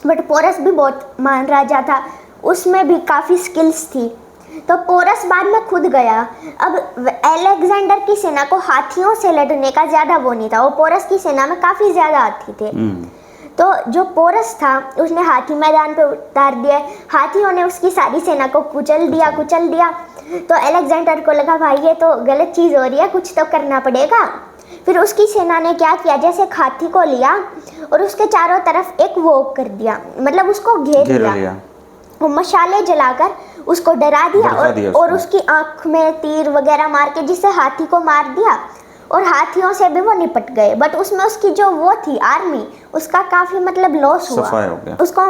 But porous भी बहुत महान राजा था, उसमें भी काफ़ी स्किल्स थी। तो पोरस बाद में खुद गया। अब अलेक्जेंडर की सेना को हाथियों से लड़ने का ज़्यादा वो नहीं था, वो पोरस की सेना में काफ़ी ज़्यादा हाथी थे। तो जो पोरस था उसने हाथी मैदान पे उतार दिया, हाथियों ने उसकी सारी सेना को कुचल दिया। तो अलेक्जेंडर को लगा भाई ये तो गलत चीज़ हो रही है, कुछ तो करना पड़ेगा। फिर उसकी सेना ने क्या किया, जैसे हाथी को लिया और उसके चारों तरफ एक वो कर दिया, मतलब उसको घेर लिया। वो मशाले जलाकर उसको डरा दिया और उसकी आंख में तीर वगैरह मार के जिससे हाथी को मार दिया और हाथियों से भी वो निपट गए। बट उसमें उसकी जो वो थी आर्मी, उसका काफ़ी मतलब लॉस हुआ। उसको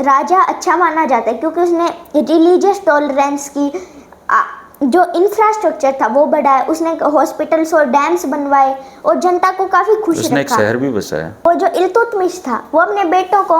राजा अच्छा माना जाता है क्योंकि उसने रिलीजियस टॉलरेंस की जो इंफ्रास्ट्रक्चर था वो बढ़ाया, उसने हॉस्पिटल्स और डैम्स बनवाए और जनता को काफ़ी खुश रखा। एक शहर भी बसाया। वो जो इल्तुतमिश था वो अपने बेटों को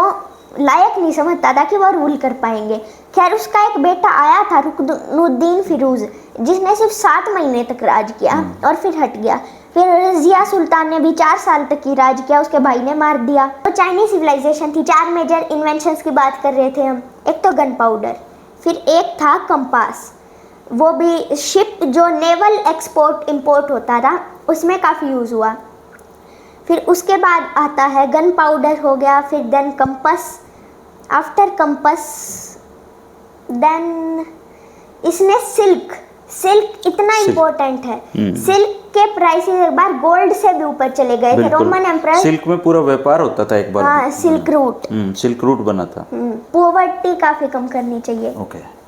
लायक नहीं समझता था कि वो रूल कर पाएंगे। खैर उसका एक बेटा आया था रुकनुद्दीन फिरोज, जिसने सिर्फ 7 महीने तक राज किया और फिर हट गया। फिर रजिया सुल्तान ने भी 4 साल तक ही राज किया, उसके भाई ने मार दिया। तो चाइनीज सिविलाइजेशन थी। 4 मेजर इन्वेंशंस की बात कर रहे थे हम। एक तो गन पाउडर, फिर एक था कंपास, वो भी शिप जो नेवल एक्सपोर्ट इंपोर्ट होता था उसमें काफ़ी यूज़ हुआ। फिर उसके बाद आता है गन पाउडर हो गया, फिर then compass, after compass then इसने सिल्क इतना इम्पोर्टेंट है। सिल्क के प्राइसेस एक बार गोल्ड से भी ऊपर चले गए थे। रोमन एम्पायर सिल्क में पूरा व्यापार होता था एक बार। हाँ, सिल्क रूट बना था। पॉवर्टी काफ़ी कम करनी चाहिए।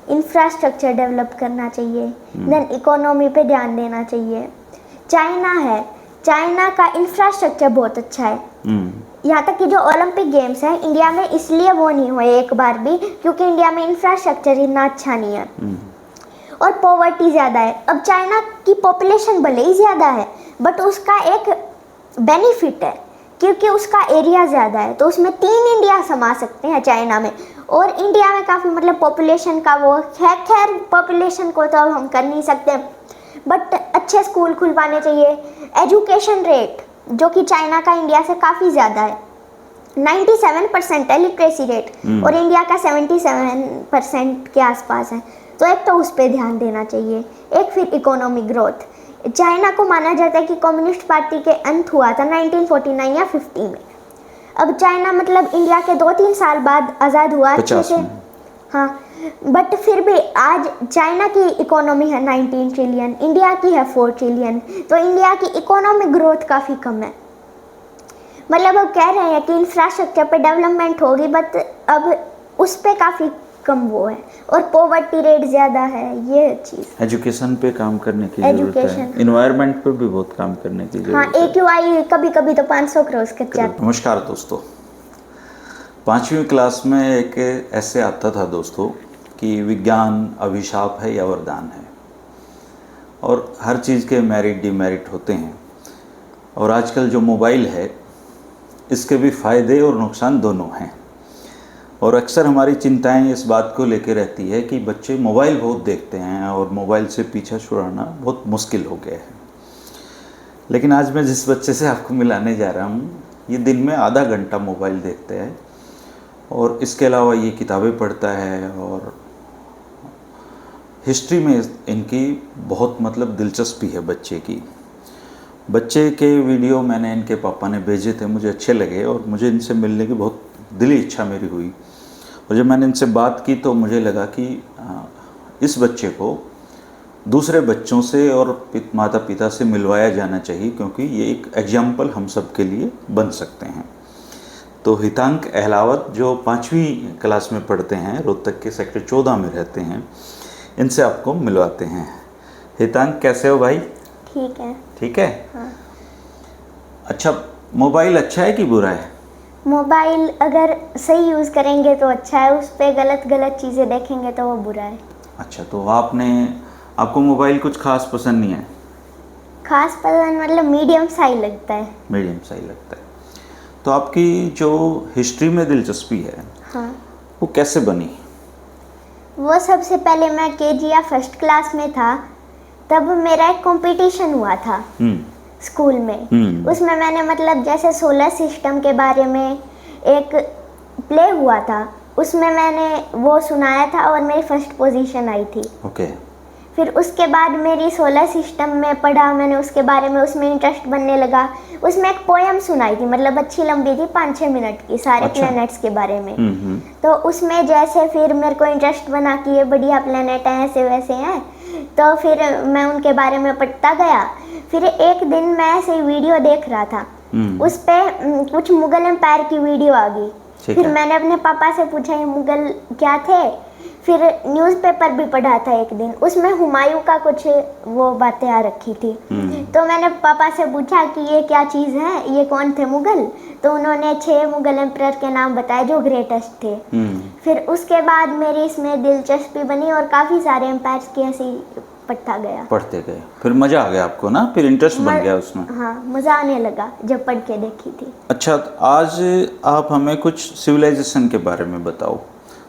इंफ्रास्ट्रक्चर डेवलप करना चाहिए, देन इकोनॉमी पे ध्यान देना चाहिए। चाइना का इंफ्रास्ट्रक्चर बहुत अच्छा है। यहाँ तक कि जो ओलंपिक गेम्स हैं इंडिया में इसलिए वो नहीं हुए एक बार भी क्योंकि इंडिया में इंफ्रास्ट्रक्चर इतना अच्छा नहीं है और पॉवर्टी ज़्यादा है। अब चाइना की पॉपुलेशन भले ही ज़्यादा है बट उसका एक बेनिफिट है क्योंकि उसका एरिया ज़्यादा है, तो उसमें 3 इंडिया समा सकते हैं चाइना में। और इंडिया में काफ़ी मतलब पॉपुलेशन का वो है, खैर पॉपुलेशन को तो अब हम कर नहीं सकते बट अच्छे स्कूल खुलवाने चाहिए। एजुकेशन रेट जो कि चाइना का इंडिया से काफ़ी ज़्यादा है, 97% है लिटरेसी रेट और इंडिया का 77% के आसपास है। तो एक तो उस पर ध्यान देना चाहिए। एक फिर इकोनॉमिक ग्रोथ। चाइना को माना जाता है कि कम्युनिस्ट पार्टी के अंत हुआ था 1949 या 50 में। अब चाइना मतलब इंडिया के 2-3 साल बाद आज़ाद हुआ अच्छे से। हाँ, बट फिर भी आज चाइना की इकोनॉमी है 19 ट्रिलियन, इंडिया की है 4 ट्रिलियन। तो इंडिया की इकोनॉमिक ग्रोथ काफ़ी कम है। मतलब अब कह रहे हैं कि इंफ्रास्ट्रक्चर पे डेवलपमेंट होगी बट अब उस पे काफ़ी कम वो है और पॉवर्टी रेट ज़्यादा है। ये चीज़ एजुकेशन पे काम करने की ज़रूरत है, इन्वायरमेंट पे भी बहुत काम करने की ज़रूरत है। AQI कभी-कभी तो 500 क्रॉस कर जाता है। नमस्कार दोस्तों, 5वीं क्लास में एक ऐसे आता था दोस्तों कि विज्ञान अभिशाप है या वरदान है और हर चीज़ के मेरिट डिमेरिट होते हैं। और आजकल जो मोबाइल है इसके भी फ़ायदे और नुकसान दोनों हैं और अक्सर हमारी चिंताएं इस बात को लेकर रहती है कि बच्चे मोबाइल बहुत देखते हैं और मोबाइल से पीछा छुड़ाना बहुत मुश्किल हो गया है। लेकिन आज मैं जिस बच्चे से आपको मिलाने जा रहा हूँ ये दिन में आधा घंटा मोबाइल देखता है और इसके अलावा ये किताबें पढ़ता है और हिस्ट्री में इनकी बहुत मतलब दिलचस्पी है बच्चे की। बच्चे के वीडियो मैंने इनके पापा ने भेजे थे, मुझे अच्छे लगे और मुझे इनसे मिलने की बहुत दिली इच्छा मेरी हुई। और जब मैंने इनसे बात की तो मुझे लगा कि इस बच्चे को दूसरे बच्चों से और माता पिता से मिलवाया जाना चाहिए क्योंकि ये एक एग्जाम्पल हम सब के लिए बन सकते हैं। तो हितांक अहलावत जो 5वीं क्लास में पढ़ते हैं, रोहतक के सेक्टर 14 में रहते हैं, इनसे आपको मिलवाते हैं। हितांक कैसे हो भाई? ठीक है। ठीक है? हाँ। अच्छा, मोबाइल अच्छा है कि बुरा है? मोबाइल अगर सही यूज़ करेंगे तो अच्छा है, उस पर गलत चीज़ें देखेंगे तो वो बुरा है। अच्छा, तो आपको मोबाइल कुछ खास पसंद नहीं है? खास पसंद मतलब मीडियम सा ही लगता है। मीडियम सा ही लगता है। तो आपकी जो हिस्ट्री में दिलचस्पी है, हाँ, वो कैसे बनी? वो सबसे पहले मैं KG या 1st क्लास में था, तब मेरा एक कंपटीशन हुआ था स्कूल में। उसमें मैंने मतलब जैसे सोलर सिस्टम के बारे में, एक प्ले हुआ था उसमें मैंने वो सुनाया था और मेरी फर्स्ट पोजीशन आई थी। ओके। फिर उसके बाद मेरी सोलर सिस्टम में पढ़ा मैंने उसके बारे में, उसमें इंटरेस्ट बनने लगा। उसमें एक पोयम सुनाई थी, मतलब अच्छी लंबी थी, 5-6 मिनट की, सारे अच्छा। प्लैनेट्स के बारे में। तो उसमें जैसे फिर मेरे को इंटरेस्ट बना कि ये बढ़िया प्लैनेट हैं, ऐसे वैसे हैं, तो फिर मैं उनके बारे में पढ़ता गया। फिर एक दिन मैं ऐसे वीडियो देख रहा था, उस पर कुछ मुगल एम्पायर की वीडियो आ गई। फिर मैंने अपने पापा से पूछा ये मुगल क्या थे। फिर न्यूज़पेपर भी पढ़ा था एक दिन, उसमें हुमायूं का कुछ वो बातें आ रखी थी। तो मैंने पापा से पूछा कि ये क्या चीज़ है, ये कौन थे मुगल। तो उन्होंने 6 मुगल एम्परर के नाम बताए जो ग्रेटेस्ट थे। फिर उसके बाद मेरी इसमें दिलचस्पी बनी और काफ़ी सारे एम्पायर्स की ऐसी पढ़ते गए। फिर मज़ा आ गया आपको ना, फिर इंटरेस्ट बन गया उसमें। हाँ, मज़ा आने लगा जब पढ़ के देखी थी। अच्छा, आज आप हमें कुछ सिविलाइजेशन के बारे में बताओ,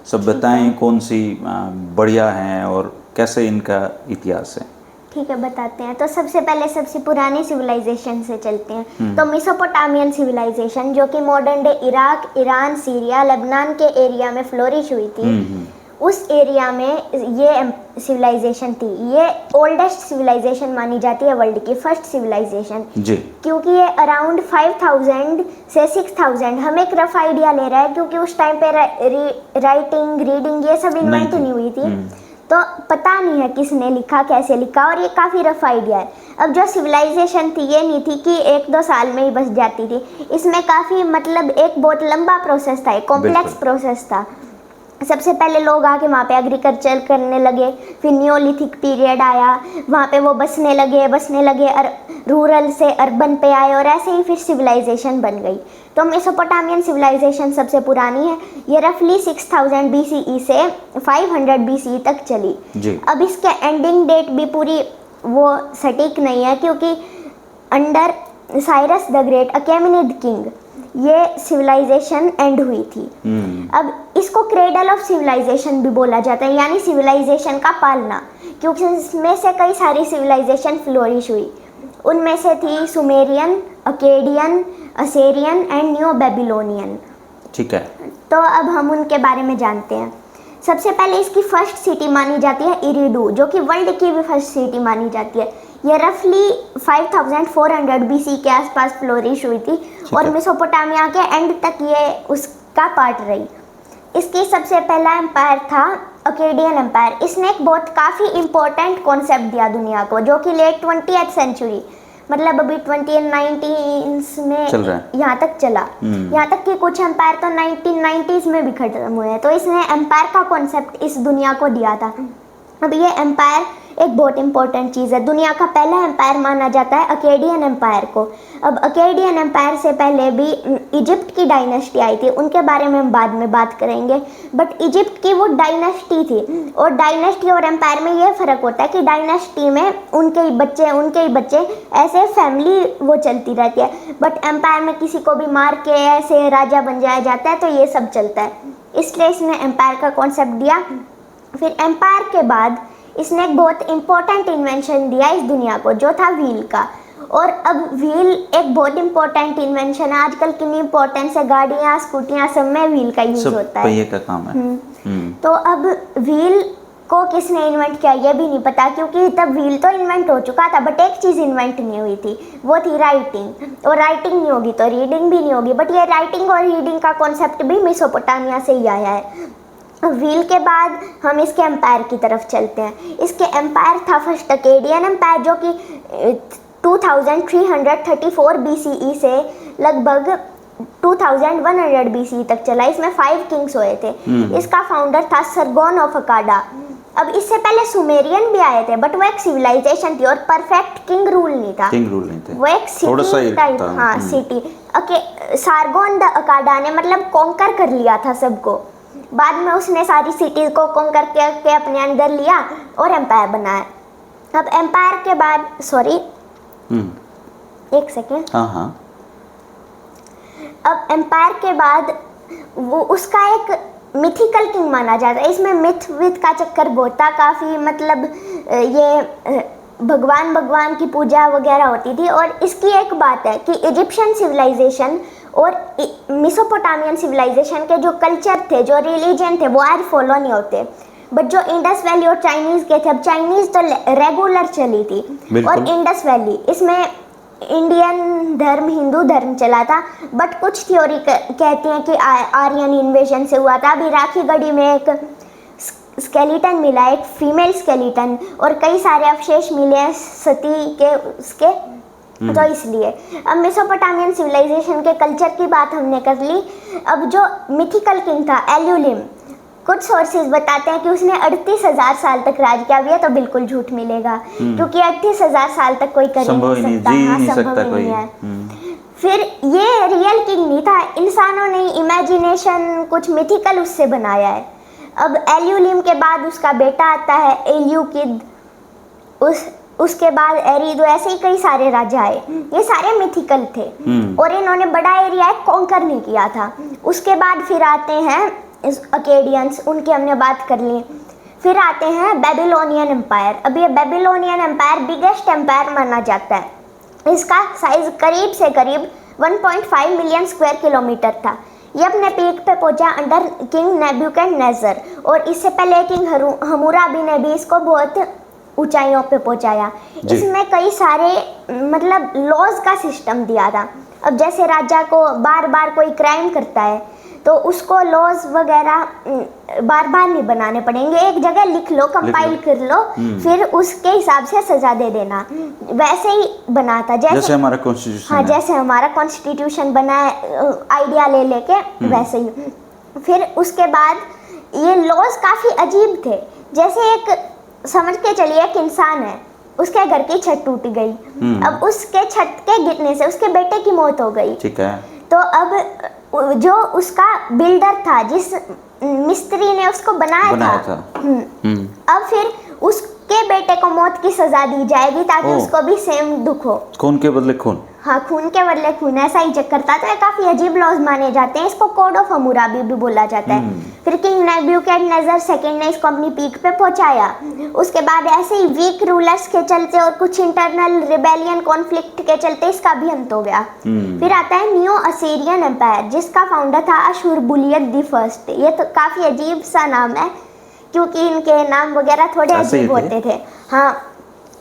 सब बताएं कौन सी बढ़िया हैं और कैसे इनका इतिहास है। ठीक है, बताते हैं। तो सबसे पहले सबसे पुरानी सिविलाइजेशन से चलते हैं। तो मेसोपोटामियन सिविलाइजेशन जो कि modern day Iraq, Iran, Syria, Lebanon के एरिया में फ्लोरिश हुई थी, उस एरिया में ये सिविलाइजेशन थी। ये ओल्डेस्ट सिविलाइजेशन मानी जाती है वर्ल्ड की, फर्स्ट सिविलाइजेशन जी, क्योंकि ये अराउंड 5000 से 6000, हम एक रफ आइडिया ले रहे हैं क्योंकि उस टाइम पे राइटिंग, रीडिंग ये सब इन्वेंट नहीं हुई थी, तो पता नहीं है किसने लिखा, कैसे लिखा, और ये काफ़ी रफ आइडिया है। अब जो सिविलाइजेशन थी ये नहीं थी कि 1-2 साल में ही बस जाती थी, इसमें काफ़ी मतलब एक बहुत लंबा प्रोसेस था, एक कॉम्प्लेक्स प्रोसेस था। सबसे पहले लोग आके वहाँ पे एग्रीकल्चर करने लगे, फिर नियोलिथिक पीरियड आया, वहाँ पे वो बसने लगे रूरल से अर्बन पे आए, और ऐसे ही फिर सिविलाइजेशन बन गई। तो मेसोपोटामियन सिविलाइजेशन सबसे पुरानी है, ये रफली 6000 BCE से 500 BCE तक चली जी। अब इसके एंडिंग डेट भी पूरी वो सटीक नहीं है क्योंकि under Cyrus the great, Achaemenid king, ये सिविलाइजेशन एंड हुई थी। अब इसको क्रेडल ऑफ सिविलाइजेशन भी बोला जाता है, यानी सिविलाइजेशन का पालना, क्योंकि इसमें से कई सारी सिविलाइजेशन फ्लोरिश हुई। उनमें से थी Sumerian, Akkadian, Assyrian and new Babylonian. ठीक है, तो अब हम उनके बारे में जानते हैं। सबसे पहले इसकी फर्स्ट सिटी मानी जाती है इरिडू, जो कि वर्ल्ड की भी फर्स्ट सिटी मानी जाती है। ये रफली 5400 BC के आसपास फ्लोरिश हुई थी और मेसोपोटामिया के एंड तक ये उसका पार्ट रही। इसकी सबसे पहला एम्पायर था अकेडियन एम्पायर। इसने एक बहुत काफ़ी इम्पोर्टेंट कॉन्सेप्ट दिया दुनिया को, जो कि लेट 20th सेंचुरी, मतलब अभी 2019 में यहाँ तक चला। यहाँ तक कि कुछ एम्पायर तो 1990s में भी खत्म हुए हैं। तो इसने एम्पायर का कॉन्सेप्ट इस दुनिया को दिया था। अब ये एम्पायर एक बहुत इंपॉर्टेंट चीज़ है। दुनिया का पहला एम्पायर माना जाता है अकेडियन एम्पायर को। अब अकेडियन एम्पायर से पहले भी इजिप्ट की डायनेस्टी आई थी, उनके बारे में हम बाद में बात करेंगे। बट इजिप्ट की वो डायनेस्टी थी, और डायनेस्टी और एम्पायर में ये फ़र्क होता है कि डायनेस्टी में उनके ही बच्चे ऐसे फैमिली वो चलती रहती है, बट एम्पायर में किसी को भी मार के ऐसे राजा बन जाया जाता है, तो ये सब चलता है। इसलिए इसने एम्पायर का कॉन्सेप्ट दिया। फिर एम्पायर के बाद इसने एक बहुत इंपॉर्टेंट इन्वेंशन दिया इस दुनिया को, जो था व्हील का। और अब व्हील एक बहुत इंपॉर्टेंट इन्वेंशन है। आजकल कितनी इंपॉर्टेंस है, गाड़ियाँ, स्कूटियाँ, सब में व्हील का यूज होता है, पहिए का काम है। तो अब व्हील को किसने इन्वेंट किया ये भी नहीं पता, क्योंकि तब व्हील तो इन्वेंट हो चुका था, बट एक चीज़ इन्वेंट नहीं हुई थी, वो थी राइटिंग। और राइटिंग नहीं होगी तो रीडिंग भी नहीं होगी। बट ये राइटिंग और रीडिंग का कॉन्सेप्ट भी मेसोपोटामिया से ही आया है। व्हील के बाद हम इसके एम्पायर की तरफ चलते हैं। इसके एम्पायर था फर्स्ट अकेडियन एम्पायर, जो कि 2334 BCE से लगभग 2100 BCE तक चला। इसमें 5 किंग्स हुए थे। इसका फाउंडर था सरगोन ऑफ अकाडा। अब इससे पहले सुमेरियन भी आए थे, बट वो एक सिविलाइजेशन थी और परफेक्ट किंग रूल नहीं था, वो एक सिटी टाइप, हाँ सिटी। सारगोन द अकाडा ने मतलब कॉन्कर कर लिया था सबको। बाद में उसने सारी सिटीज को कॉन्कर करके अपने अंदर लिया और एम्पायर बनाया। अब एम्पायर के बाद एक सेकेंड, अब एम्पायर के बाद वो उसका एक मिथिकल किंग माना जाता है। इसमें मिथ विथ का चक्कर बहुत था काफ़ी, मतलब ये भगवान की पूजा वगैरह होती थी। और इसकी एक बात है कि इजिप्शियन सिविलाइजेशन और मेसोपोटामियन सिविलाइजेशन के जो कल्चर थे, जो रिलीजन थे, वो आज फॉलो नहीं होते। बट जो इंडस वैली और चाइनीज के थे, अब चाइनीज तो रेगुलर चली थी और इंडस वैली, इसमें इंडियन धर्म, हिंदू धर्म चला था। बट कुछ थ्योरी कहती हैं कि आर्यन इन्वेजन से हुआ था। अब इराकी गढ़ी में एक स्केलेटन मिला, एक फीमेल स्केलेटन, और कई सारे अवशेष मिले हैं सती के उसके। तो इसलिए अब मेसोपोटामियन सिविलाइजेशन के कल्चर की बात हमने कर ली। अब जो मिथिकल किंग था एल्यूलिम, कुछ सोर्सेज बताते हैं कि उसने 38,000 साल तक राज किया। भी है तो बिल्कुल झूठ मिलेगा, क्योंकि 38,000 साल तक कोई कर नहीं सकता, हाँ, संभव ही नहीं है। फिर ये रियल किंग नहीं था, इंसानों ने इमेजिनेशन कुछ मिथिकल उससे बनाया है। अब एल्यूलिम के बाद उसका बेटा आता है एल्यूकिद, उसके बाद एरिदो, ऐसे ही कई सारे राजा आए। ये सारे मिथिकल थे और इन्होंने बड़ा एरिया कॉन्कर नहीं किया था। उसके बाद फिर आते हैं अकेडियंस, उनकी हमने बात कर ली। फिर आते हैं बेबीलोनियन एम्पायर। अब ये बेबीलोनियन एम्पायर बिगेस्ट एम्पायर माना जाता है। इसका साइज करीब से करीब 1.5 मिलियन स्क्वायर किलोमीटर था। ये अपने पीक पे पहुंचा अंडर किंग नेबुकदनेस्सर, और इससे पहले किंग हम्मुराबी ने भी इसको बहुत ऊंचाइयों पे पहुंचाया। इसमें कई सारे मतलब लॉज का सिस्टम दिया था। अब जैसे राजा को बार बार कोई क्राइम करता है तो उसको लॉज वगैरह बार बार नहीं बनाने पड़ेंगे, एक जगह लिख लो, कंपाइल कर लो, फिर उसके हिसाब से सजा दे देना। वैसे ही बना था जैसे हमारा कॉन्स्टिट्यूशन। हाँ, जैसे हमारा कॉन्स्टिट्यूशन बना है आइडिया ले लेके, वैसे ही। फिर उसके बाद ये लॉज काफ़ी अजीब थे। जैसे एक समझ के चलिए एक इंसान है, उसके घर की छत टूट गई। अब उसके छत के गिरने से उसके बेटे की मौत हो गई। ठीक है। तो अब जो उसका बिल्डर था, जिस मिस्त्री ने उसको बनाया था। अब फिर उसके बेटे को मौत की सजा दी जाएगी ताकि उसको भी सेम दुख हो। खून के बदले खून। हाँ, खून के बदले खून, ऐसा ही चक्कर था। तो ये काफी अजीब लॉज माने जाते हैं। इसको कोड ऑफ हम्मुराबी भी बोला जाता है। फिर किंग नेबुकदनेस्सर सेकंड ने इसको अपनी पीक पे पहुंचाया। उसके बाद ऐसे ही वीक रूलर्स के चलते और कुछ इंटरनल रिबेलियन कॉन्फ्लिक्ट के चलते इसका भी अंत हो गया। फिर आता है न्यू असीरियन एम्पायर, जिसका फाउंडर था अशुरबुलियत द फर्स्ट। ये तो काफी अजीब सा नाम है, क्योंकि इनके नाम वगैरह थोड़े अजीब होते थे। हाँ,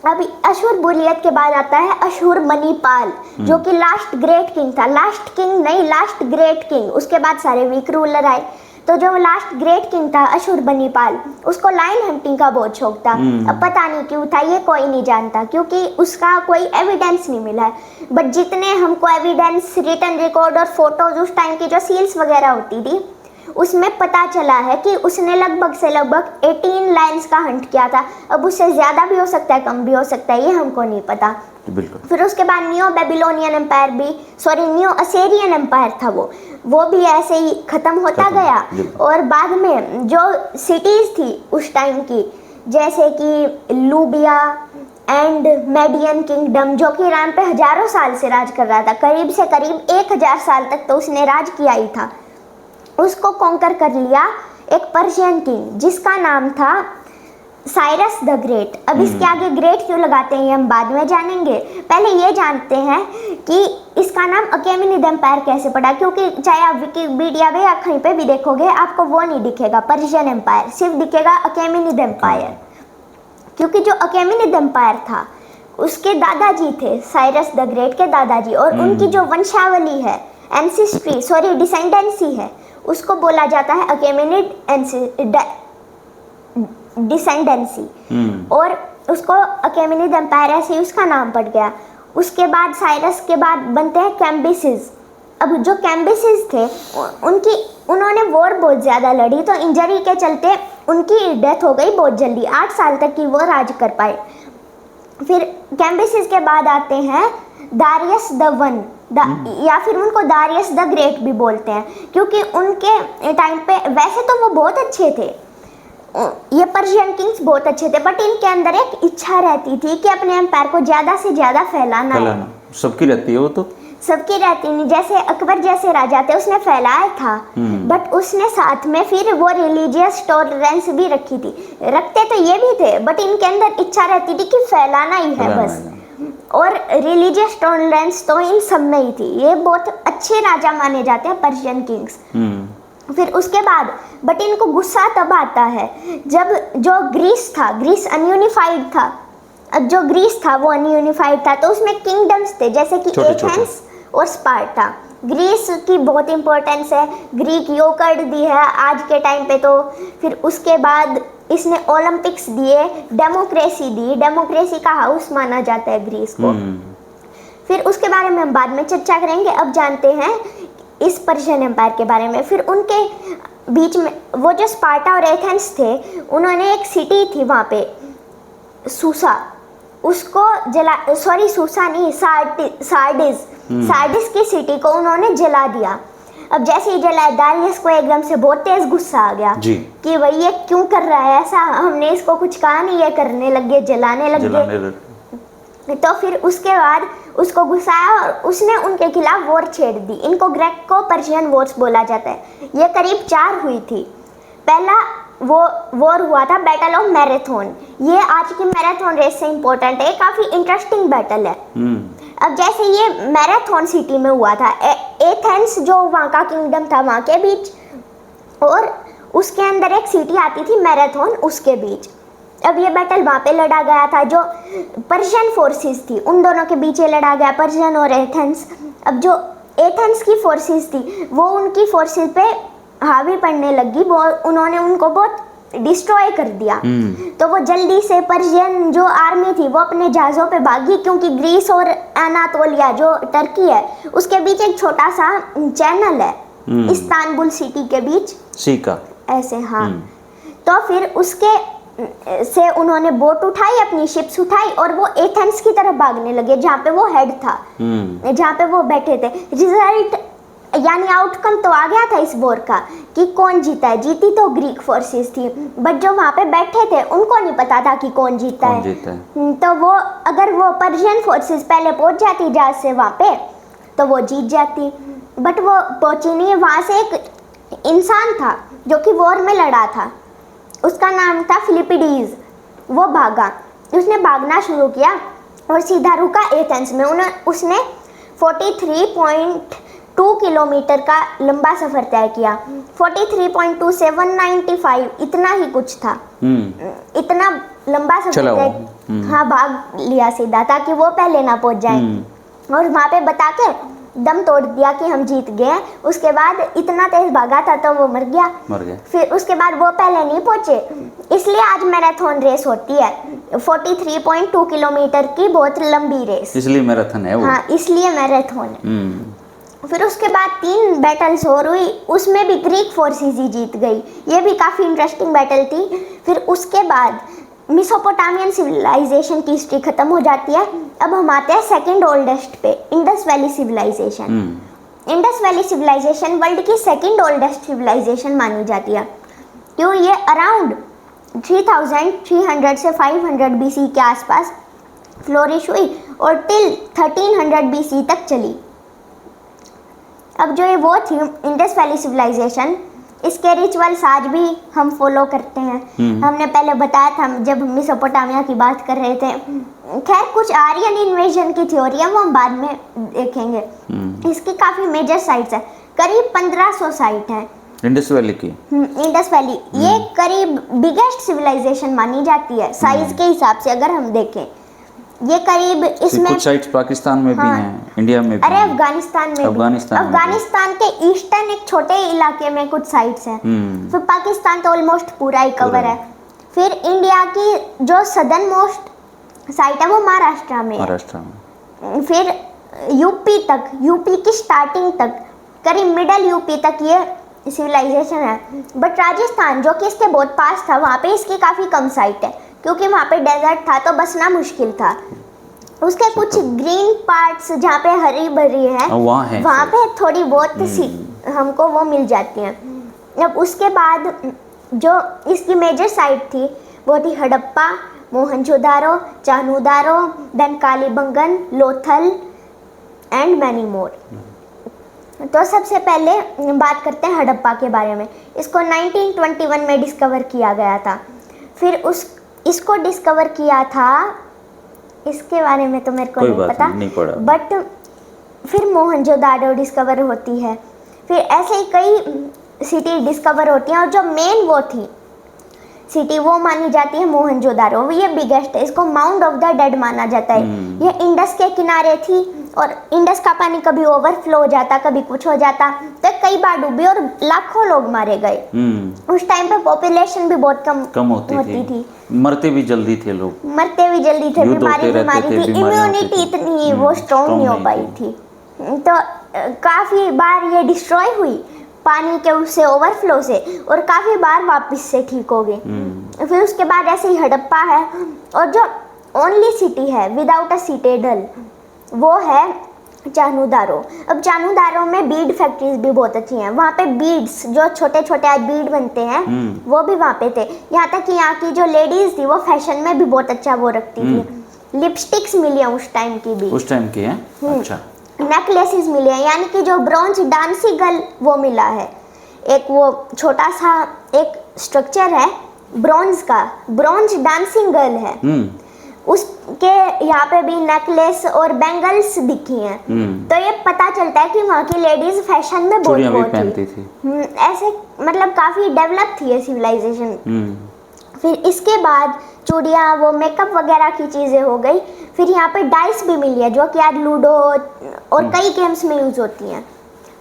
अभी अशुरबुलियत के बाद आता है अशुरमणिपाल, जो कि लास्ट ग्रेट किंग था। लास्ट किंग नहीं, लास्ट ग्रेट किंग। उसके बाद सारे वीक रूलर आए। तो जो लास्ट ग्रेट किंग था अशुरबनिपाल, उसको लाइन हंटिंग का बहुत शौक था। अब पता नहीं क्यों था, ये कोई नहीं जानता, क्योंकि उसका कोई एविडेंस नहीं मिला है। बट जितने हमको एविडेंस, रिटन रिकॉर्ड और फोटोज उस टाइम की जो सील्स वगैरह होती थी, उसमें पता चला है कि उसने लगभग से लगभग 18 लाइन्स का हंट किया था। अब उससे ज़्यादा भी हो सकता है, कम भी हो सकता है, ये हमको नहीं पता। फिर उसके बाद न्यू बेबीलोनियन एम्पायर भी, न्यू असीरियन एम्पायर था, वो भी ऐसे ही ख़त्म होता गया। और बाद में जो सिटीज़ थी उस टाइम की, जैसे कि लूबिया एंड मेडियन किंगडम, जो कि ईरान पे हज़ारों साल से राज कर रहा था, करीब से करीब 1000 साल तक तो उसने राज किया ही था, उसको कॉन्कर कर लिया एक पर्शियन किंग जिसका नाम था साइरस द ग्रेट। अब इसके आगे ग्रेट क्यों लगाते हैं ये हम बाद में जानेंगे। पहले ये जानते हैं कि इसका नाम अकेमेनिड एम्पायर कैसे पड़ा, क्योंकि चाहे आप विकिपीडिया में या कहीं पे भी देखोगे आपको वो नहीं दिखेगा पर्शियन एम्पायर, सिर्फ दिखेगा अकेमेनिड एम्पायर। क्योंकि जो अकेमेनिड एम्पायर था उसके दादाजी थे साइरस द ग्रेट के दादाजी, और उनकी जो वंशावली है, एंसेस्ट्री डिसेंडेंसी है, उसको बोला जाता है अकेमेनिड डिसेंडेंसी। और उसको अकेमेनिड एम्पायर ऐसे ही उसका नाम पड़ गया। उसके बाद साइरस के बाद बनते हैं कैम्बिसिस। अब जो कैम्बिसिस थे उन्होंने वॉर बहुत ज़्यादा लड़ी, तो इंजरी के चलते उनकी डेथ हो गई बहुत जल्दी, 8 साल तक की वो राज कर पाए। फिर कैम्बिसिस के बाद आते हैं दारियस द वन, या फिर उनको दारियस द ग्रेट भी बोलते हैं, क्योंकि उनके टाइम पे वैसे तो वो बहुत अच्छे थे, ये पर्शियन किंग्स बहुत अच्छे थे, बट इनके अंदर एक इच्छा रहती थी कि अपने एम्पायर को ज़्यादा से ज़्यादा फैलाना है। सबकी रहती है वो तो, सबकी रहती नहीं। जैसे अकबर जैसे राजा थे, उसने फैलाया था, बट उसने साथ में फिर वो रिलीजियस टॉलरेंस भी रखी थी। रखते तो ये भी थे, बट इनके अंदर इच्छा रहती थी कि फैलाना ही है बस। और रिलीजियस टॉलरेंस तो इन सब में ही थी। ये बहुत अच्छे राजा माने जाते हैं पर्शियन किंग्स। फिर उसके बाद बट इनको गुस्सा तब आता है जब जो ग्रीस था, ग्रीस अनयूनिफाइड था। अब जो ग्रीस था वो अनयूनिफाइड था, तो उसमें किंगडम्स थे जैसे कि एथेंस और स्पार्टा। ग्रीस की बहुत इंपॉर्टेंस है, ग्रीक योकर्ड दी है आज के टाइम पे। तो फिर उसके बाद इसने ओलंपिक्स दिए, डेमोक्रेसी दी, डेमोक्रेसी का हाउस माना जाता है ग्रीस को। फिर उसके बारे में हम बाद में चर्चा करेंगे। अब जानते हैं इस पर्शियन एम्पायर के बारे में। फिर उनके बीच में वो जो स्पार्टा और एथेंस थे, उन्होंने एक सिटी थी वहाँ पे सूसा, उसको सूसा नहीं, सार्डिस की सिटी को उन्होंने जला दिया। अब जैसे ही जलाया, दारियस को एकदम से बहुत तेज गुस्सा आ गया कि भाई ये क्यों कर रहा है ऐसा, हमने इसको कुछ कहा नहीं, ये करने लग गए, जलाने लग गए। तो फिर उसके बाद उसको गुस्सा आया और उसने उनके खिलाफ वॉर छेड़ दी। इनको ग्रेको पर्शियन वॉर्स बोला जाता है। ये करीब 4 हुई थी। पहला वो वॉर हुआ था बैटल ऑफ मैराथन। ये आज की मैराथन रेस से इम्पोर्टेंट है, काफ़ी इंटरेस्टिंग बैटल है। अब जैसे ये मैराथन सिटी में हुआ था, एथेंस जो वहाँ का किंगडम था वहाँ के बीच, और उसके अंदर एक सिटी आती थी मैराथन, उसके बीच। अब ये बैटल वहाँ पे लड़ा गया था। जो पर्शियन फोर्सेस थी उन दोनों के बीच ये लड़ा गया, पर्शियन और एथेंस। अब जो एथेंस की फोर्सेस थी वो उनकी फोर्सेस पे हावी पड़ने लगी, उन्होंने उनको बहुत डिस्ट्रॉय कर दिया। तो वो जल्दी से पर्शियन जो आर्मी थी वो अपने जहाज़ों पे भागी, क्योंकि ग्रीस और अनातोलिया जो टर्की है उसके बीच एक छोटा सा चैनल है, इस्तांबुल सिटी के बीच सी का ऐसे। हाँ, तो फिर उसके से उन्होंने बोट उठाई, अपनी शिप्स उठाई और वो एथेंस की तरफ भागने लगे जहाँ पे वो हेड था, जहाँ पे वो बैठे थे। रिजल्ट यानी आउटकम तो आ गया था इस वॉर का कि कौन जीता है। जीती तो ग्रीक फोर्सेस थी, बट जो वहाँ पे बैठे थे उनको नहीं पता था कि कौन जीता है। तो वो अगर वो पर्शियन फोर्सेस पहले पहुँच जाती जहाज से वहाँ पे तो वो जीत जाती, बट वो पहुँची नहीं। वहाँ से एक इंसान था जो कि वॉर में लड़ा था, उसका नाम था फिलिपिडीज। वो भागा, उसने भागना शुरू किया और सीधा रुका एथेंस में। उसने 43.2 किलोमीटर का लंबा सफर तय किया। 43.2 795 इतना ही कुछ था। इतना लंबा सफर तय, हाँ, भाग लिया सीधा ताकि वो पहले ना पहुंच जाए, और वहाँ पे बता के दम तोड़ दिया कि हम जीत गए। उसके बाद इतना तेज भागा था तो वो मर गया। फिर उसके बाद वो पहले नहीं पहुंचे, इसलिए आज मैराथन रेस होती है 43.2 किलोमीटर की, बहुत लंबी रेस, इसलिए मैराथन है वो। हाँ, इसलिए मैराथन है। फिर उसके बाद 3 बैटल्स और हुई, उसमें भी ग्रीक फोर्सेस ही जीत गई। ये भी काफ़ी इंटरेस्टिंग बैटल थी। फिर उसके बाद मेसोपोटामियन सिविलाइजेशन की हिस्ट्री खत्म हो जाती है। अब हम आते हैं सेकंड ओल्डेस्ट पे, Indus valley civilization. Indus valley civilization world की सेकंड ओल्डेस्ट सिविलाइजेशन मानी जाती है, क्यों? ये अराउंड 3300 से 500 BC के आसपास फ्लोरिश हुई और टिल 1300 BC तक चली। अब जो ये वो थी इंडस वैली सिविलाइजेशन, इसके रिचुअल्स आज भी हम फॉलो करते हैं। हमने पहले बताया था जब हम मेसोपोटामिया की बात कर रहे थे। खैर, कुछ आर्यन इन्वेजन की थ्योरी है, वो हम बाद में देखेंगे। इसकी काफ़ी मेजर साइट्स है, करीब 1500 साइट है इंडस वैली की। इंडस वैली ये करीब बिगेस्ट सिविलाइजेशन मानी जाती है साइज के हिसाब से। अगर हम देखें ये करीब, इसमें कुछ साइट्स पाकिस्तान में भी हैं, इंडिया में भी। अरे अफगानिस्तान में, अफगानिस्तान के ईस्टर्न एक छोटे इलाके में कुछ साइट्स हैं। फिर पाकिस्तान तो ऑलमोस्ट पूरा ही कवर है। फिर इंडिया की जो सदर्न मोस्ट साइट है वो महाराष्ट्र में। फिर यूपी तक, यूपी की स्टार्टिंग तक, करीब मिडल यूपी तक ये सिविलाइजेशन है। बट राजस्थान जो कि इसके बहुत पास था, वहाँ पे इसकी काफ़ी कम साइट है, क्योंकि वहाँ पे डेजर्ट था तो बसना मुश्किल था। उसके कुछ ग्रीन पार्ट्स जहाँ पे हरी भरी है वहाँ पे थोड़ी बहुत हमको वो मिल जाती हैं। अब उसके बाद जो इसकी मेजर साइट थी वो थी Harappa, Mohenjodaro, Chanhudaro, then Kalibangan, Lothal and many more. तो सबसे पहले बात करते हैं हड़प्पा के बारे में। इसको 1921 में डिस्कवर किया गया था। फिर इसको डिस्कवर किया था इसके बारे में तो मेरे को कोई नहीं बात पता, नहीं पढ़ा। बट फिर मोहनजोदाड़ो डिस्कवर होती है, फिर ऐसे ही कई सिटी डिस्कवर होती हैं, और जो मेन वो थी सिटी वो मानी जाती है मोहनजोदाड़ो, ये बिगेस्ट है, इसको माउंट ऑफ द डेड माना जाता है। ये इंडस के किनारे थी, और इंडस का पानी कभी ओवरफ्लो हो जाता, कभी कुछ हो जाता, तो कई बार डूबी और लाखों लोग मारे गए। उस टाइम पे पॉपुलेशन भी बहुत कम होती थी, मरते भी जल्दी थे लोग, मरते भी जल्दी थे, युद्ध होते बीमारी रहते थे, थी, बीमारियां होती इम्यूनिटी थी। इतनी वो स्ट्रॉन्ग नहीं हो पाई थी। तो काफ़ी बार ये डिस्ट्रॉय हुई पानी के उससे ओवरफ्लो से, और काफ़ी बार वापस से ठीक हो गई। फिर उसके बाद ऐसे ही हड़प्पा है, और जो ओनली सिटी है विदाउट अ सिटेडल वो है चान्होदारो। अब चान्होदारो में बीड फैक्ट्रीज भी बहुत अच्छी हैं, वहाँ पे बीड्स जो छोटे छोटे आज बीड बनते हैं वो भी वहाँ पे थे। यहाँ तक कि यहाँ की जो लेडीज थी वो फैशन में भी बहुत अच्छा वो रखती थी। लिपस्टिक्स मिली हैं उस टाइम की भी, उस टाइम की है। अच्छा, नेकलेसेस मिले हैं, यानी कि जो ब्रॉन्ज डांसिंग गर्ल वो मिला है, एक वो छोटा सा एक स्ट्रक्चर है ब्रॉन्ज का, ब्रॉन्ज डांसिंग गर्ल है, उसके यहाँ पे भी नेकलेस और बैंगल्स दिखी हैं। तो ये पता चलता है कि वहाँ की लेडीज फैशन में बहुत चूड़ियां भी वो पहनती थी। थी। ऐसे मतलब काफी डेवलप थी ये सिविलाइजेशन। फिर इसके बाद चूड़ियाँ वो मेकअप वगैरह की चीज़ें हो गई। फिर यहाँ पे डाइस भी मिली है जो कि आज लूडो और कई गेम्स में यूज होती हैं।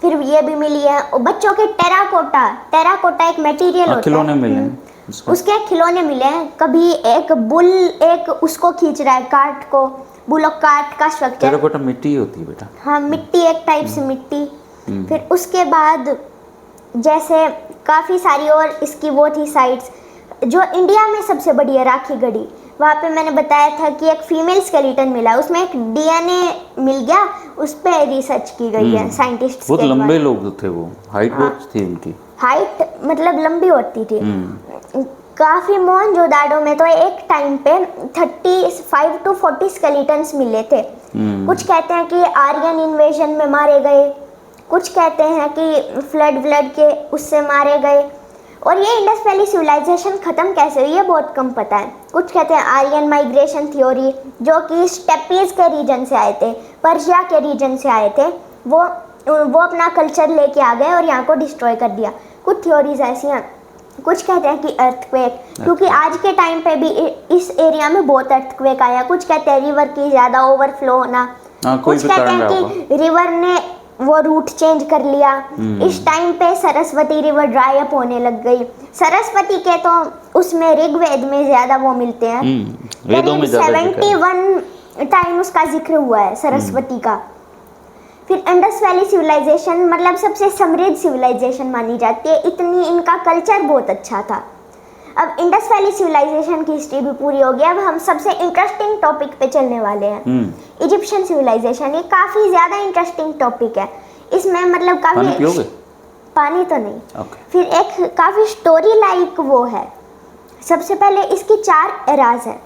फिर ये भी मिली है, और बच्चों के टेराकोटा एक मटेरियल होता खिलौने है, मिले हैं उसके खिलौने मिले हैं। कभी एक बुल एक उसको खींच रहा है, कार्ट को, बुलोक कार्ट का स्ट्रक्चर। टेराकोटा मिट्टी होती है बेटा। हाँ, मिट्टी, एक टाइप से मिट्टी। फिर उसके बाद जैसे काफ़ी सारी और इसकी वो थी साइट्स। जो इंडिया में सबसे बड़ी है राखी गढ़ी, वहाँ पे मैंने बताया था कि एक फीमेल स्केलेटन मिला, उसमें एक डीएनए मिल गया, उस पर रिसर्च की गई है साइंटिस्ट। बहुत लंबे लोग थे वो, हाइट बहुत थी उनकी, हाइट मतलब लंबी होती थी काफ़ी। मोहनजोदाड़ो में तो एक टाइम पे 35 to 40 स्केलेटन्स मिले थे। कुछ कहते हैं कि आर्यन इन्वेजन में मारे गए, कुछ कहते हैं कि फ्लड के उससे मारे गए। और ये इंडस वैली सिविलाइजेशन ख़त्म कैसे हुई ये बहुत कम पता है। कुछ कहते हैं आर्यन माइग्रेशन थ्योरी, जो कि स्टेपीज के रीजन से आए थे, पर्शिया के रीजन से आए थे, वो अपना कल्चर लेके आ गए और यहाँ को डिस्ट्रॉय कर दिया। कुछ थ्योरीज ऐसी हैं। कुछ कहते हैं कि अर्थक्वेक, क्योंकि आज के टाइम पे भी इस एरिया में बहुत अर्थक्वेक आया। कुछ कहते हैं रिवर की ज़्यादा ओवरफ्लो होना, कुछ कहते हैं कि रिवर ने वो रूट चेंज कर लिया। इस टाइम पे सरस्वती रिवर ड्राई अप होने लग गई। सरस्वती के तो उसमें ऋग्वेद में ज़्यादा वो मिलते हैं, वेदों में 71 टाइम उसका जिक्र हुआ है सरस्वती का। फिर इंडस वैली सिविलाइजेशन मतलब सबसे समृद्ध सिविलाइजेशन मानी जाती है, इतनी इनका कल्चर बहुत अच्छा था। अब इंडस वैली सिविलाइजेशन की हिस्ट्री भी पूरी हो गई। अब हम सबसे इंटरेस्टिंग टॉपिक पे चलने वाले हैं, इजिप्शियन सिविलाइजेशन। ये काफ़ी ज़्यादा इंटरेस्टिंग टॉपिक है। इसमें मतलब काफ़ी पानी तो नहीं, फिर एक काफ़ी स्टोरी लाइक वो है। सबसे पहले इसकी 4 एराज है,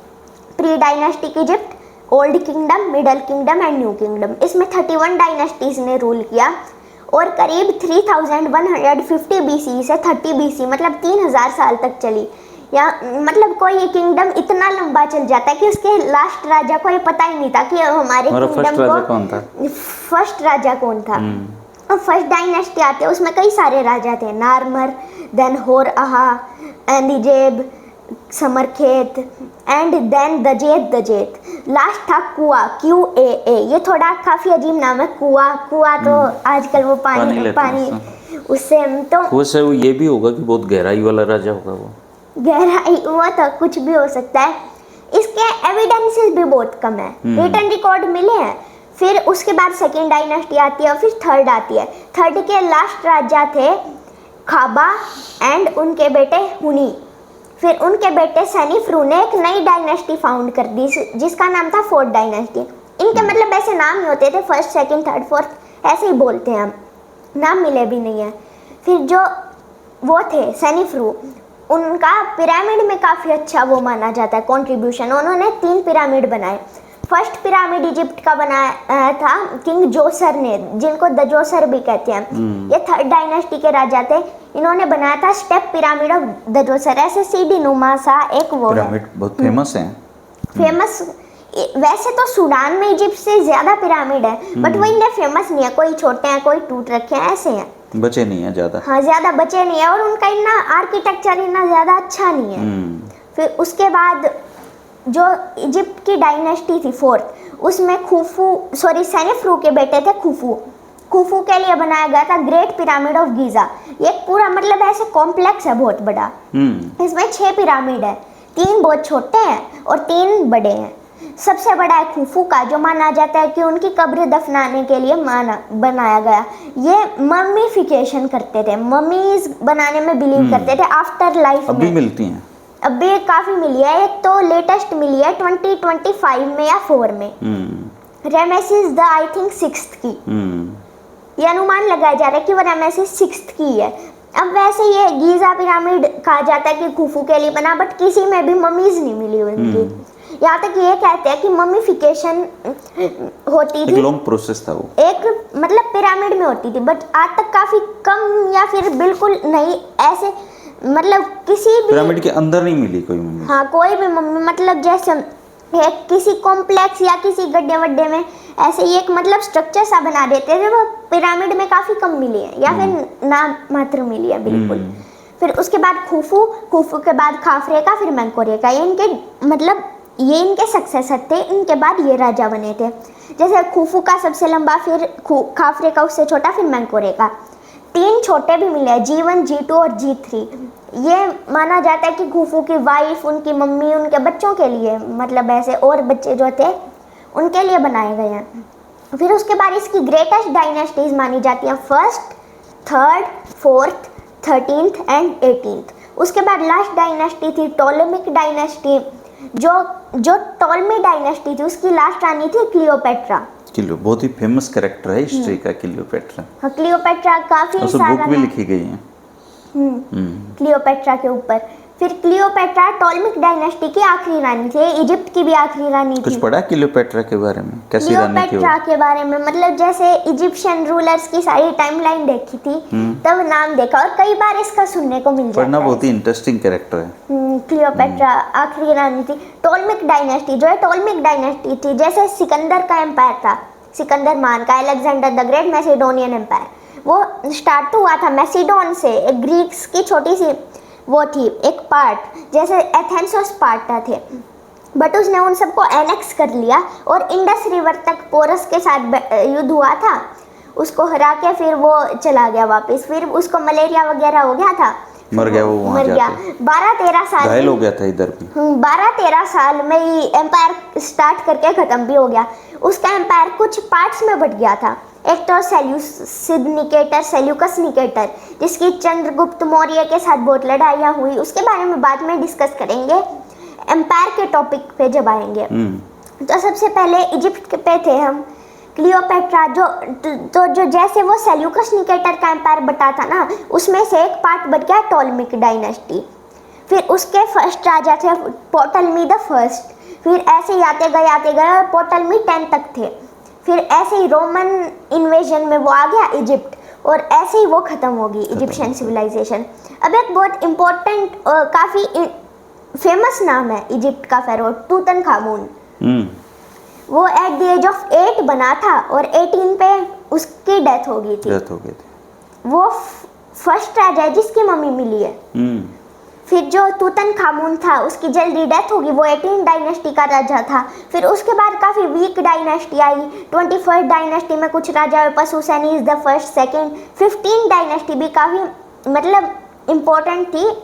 pre dynastic Egypt, old kingdom, middle kingdom and new kingdom. इसमें 31 डायनेस्टीज ने रूल किया और करीब 3150 BC से 30 BC मतलब 3000 साल तक चली। या मतलब कोई ये किंगडम इतना लंबा चल जाता है कि उसके लास्ट राजा को ये पता ही नहीं था कि हमारे किंगडम को फर्स्ट राजा कौन था। और फर्स्ट डायनेस्टी आते हैं, उसमें कई सारे राजा थे, नारमर, देन होर आहा, एंडिजेब, समरखेत एंड देन दजेत। लास्ट था कुआ, QAA। ये थोड़ा काफ़ी अजीब नाम है, कुआ तो आजकल वो पानी उससे तो वैसे वो ये भी होगा कि बहुत गहराई वाला राजा होगा वो। गहराई वो तो कुछ भी हो सकता है। इसके एविडेंसेस भी बहुत कम है, रिटन रिकॉर्ड मिले हैं। फिर उसके बाद सेकेंड डायनेस्टी आती है और फिर थर्ड आती है। थर्ड के लास्ट राजा थे खाबा एंड उनके बेटे हुनी। फिर उनके बेटे सेनीफ्रू ने एक नई डायनेस्टी फाउंड कर दी जिसका नाम था फोर्थ डायनेस्टी। इनके मतलब ऐसे नाम ही होते थे, फर्स्ट, सेकंड, थर्ड, फोर्थ ऐसे ही बोलते हैं हम, नाम मिले भी नहीं है। फिर जो वो थे सेनीफ्रू, उनका पिरामिड में काफ़ी अच्छा वो माना जाता है कंट्रीब्यूशन। उन्होंने 3 पिरामिड बनाए। फर्स्ट पिरामिड इजिप्ट का बनाया था किंग जोसर ने, जिनको दजोसर भी कहते हैं। ये थर्ड डायनेस्टी के राजा थे। इन्होंने बनाया था स्टेप पिरामिड ऑफ दजोसर, ऐसे सीढ़ी नुमा सा एक वो पिरामिड बहुत फेमस है। फेमस वैसे तो सूडान में इजिप्ट से ज्यादा पिरामिड है, बट वो इतने फेमस नहीं है, कोई छोटे हैं कोई टूट रखे हैं, ऐसे हैं, बचे नहीं है ज़्यादा। हाँ ज्यादा बचे नहीं है, और उनका इतना आर्किटेक्चर इतना ज्यादा अच्छा नहीं है। फिर उसके बाद जो इजिप्ट की डायनेस्टी थी फोर्थ, उसमें सेनेफ्रू के बेटे थे खुफू के लिए बनाया गया था ग्रेट पिरामिड ऑफ गीजा। ये पूरा मतलब ऐसे कॉम्प्लेक्स है बहुत बड़ा, इसमें 6 पिरामिड है, 3 बहुत छोटे हैं और 3 बड़े हैं। सबसे बड़ा है खुफू का, जो माना जाता है कि उनकी कब्र दफनाने के लिए बनाया गया। ये मम्मीफिकेशन करते थे, मम्मीज बनाने में बिलीव करते थे आफ्टर लाइफ में। अभी मिलती हैं, अभी काफी मिली है, एक तो लेटेस्ट मिली है 2025 में या 4 में, रेमेसिस द आई थिंक 6th की। ये अनुमान लगाया जा रहा है कि वो रेमेसिस 6th की है। अब वैसे ये गीजा पिरामिड कहा जाता है कि खुफू के लिए बना, बट किसी में भी मम्मीज नहीं मिली उनकी। यहाँ तक ये कहते हैं कि मम्मीफिकेशन होती थी, एक लॉन्ग प्रोसेस था वो, एक मतलब पिरामिड में होती थी, बट आज तक काफी कम या फिर बिल्कुल नहीं, ऐसे मतलब किसी भी पिरामिड के अंदर नहीं मिली कोई मम्मी। हाँ कोई भी मम्मी, मतलब जैसे एक किसी कॉम्प्लेक्स या किसी गड्ढे वड्ढे में ऐसे ही एक मतलब स्ट्रक्चर सा बना देते थे, वो पिरामिड में काफी कम मिली है या फिर नाम मात्र मिली है बिल्कुल। फिर उसके बाद खुफू के बाद खाफरे का, फिर मेंकोरे का, ये इनके मतलब ये इनके सक्सेसर थे, इनके बाद ये राजा बने थे। जैसे खुफू का सबसे लंबा, फिर खाफरे का उससे छोटा, फिर मेंकोरे का। 3 छोटे भी मिले हैं, G1, G2 और G3। ये माना जाता है कि खुफू की वाइफ, उनकी मम्मी, उनके बच्चों के लिए, मतलब ऐसे और बच्चे जो थे उनके लिए बनाए गए हैं। फिर उसके बाद इसकी ग्रेटेस्ट डायनेस्टीज मानी जाती हैं 1st, 3rd, 4th, 13th and 18th। उसके बाद लास्ट डायनेस्टी थी टोलेमिक डायनेस्टी। जो टोलेमी डायनेस्टी थी उसकी लास्ट रानी थी क्लियोपेट्रा। बहुत ही फेमस कैरेक्टर है हिस्ट्री का क्लियोपेट्रा। हाँ, क्लियोपेट्रा काफी सारा बुक भी लिखी गई है क्लियोपेट्रा के ऊपर। फिर क्लियोपेट्रा टोलेमिक डायनेस्टी की आखिरी रानी थी, इजिप्ट की भी आखिरी रानी थी। कुछ पढ़ा क्लियोपेट्रा के बारे में, कैसी रानी थी क्लियोपेट्रा के बारे में? मतलब जैसे इजिप्शियन रूलर्स की सारी टाइमलाइन देखी थी, तब नाम देखा और कई बार इसका सुनने को मिल जाता है। पढ़ना बहुत ही इंटरेस्टिंग कैरेक्टर है। क्लियोपेट्रा आखिरी रानी थी। टोलेमिक डायनेस्टी, जो है टोलेमिक डायनेस्टी थी, जैसे सिकंदर का एम्पायर था, सिकंदर मान का, अलेक्जेंडर द ग्रेट मैसिडोनियन एम्पायर, वो स्टार्ट हुआ था मैसिडोन से, एक ग्रीक्स की छोटी सी वो थी एक पार्ट, जैसे एथेंस और स्पार्टा थे, बट उसने उन सबको एनेक्स कर लिया और इंडस रिवर तक पोरस के साथ युद्ध हुआ था, उसको हरा के फिर वो चला गया वापस। फिर उसको मलेरिया वगैरह हो गया था, मर गया वो वहाँ जाके। 12-13 साल घायल हो गया था इधर भी। 12-13 साल में ही एम्पायर स्टार्ट करके ख़त्म भी हो गया। उसका एम्पायर कुछ पार्ट्स में बट गया था। एक तो सेल्यूकस निकेटर, जिसकी चंद्रगुप्त मौर्य के साथ बहुत लड़ाइयाँ हुई, उसके बारे में बाद में डिस्कस करेंगे एम्पायर के टॉपिक पे जब आएंगे। तो सबसे पहले इजिप्ट पे थे हम। क्लियोपेट्रा जो जैसे वो सेल्यूकस निकेटर का एम्पायर बटा था ना, उसमें से एक पार्ट बट गया टोलेमिक डायनेस्टी। फिर उसके फर्स्ट राजा थे पोटलमी द फर्स्ट। फिर ऐसे ही आते गए और पोटलमी 10 तक थे। फिर ऐसे ही रोमन इन्वेजन में वो आ गया इजिप्ट, और ऐसे ही वो ख़त्म होगी इजिप्शियन सिविलाइजेशन। अब एक बहुत इम्पोर्टेंट काफ़ी फेमस नाम है इजिप्ट का फेरो, टूतनखामुन। वो एट द एज ऑफ 8 बना था और 18 पे उसकी डेथ हो गई थी। वो फर्स्ट राजा है जिसकी मम्मी मिली है। फिर जो तूतनखामुन था उसकी जल्दी डेथ होगी, वो 18 डायनेस्टी का राजा था। फिर उसके बाद काफ़ी वीक डायनेस्टी आई। 21st डायनेस्टी में कुछ राजा पसुसेनीस द फर्स्ट, सेकेंड। 15 डायनेस्टी भी काफ़ी मतलब इम्पोर्टेंट थी।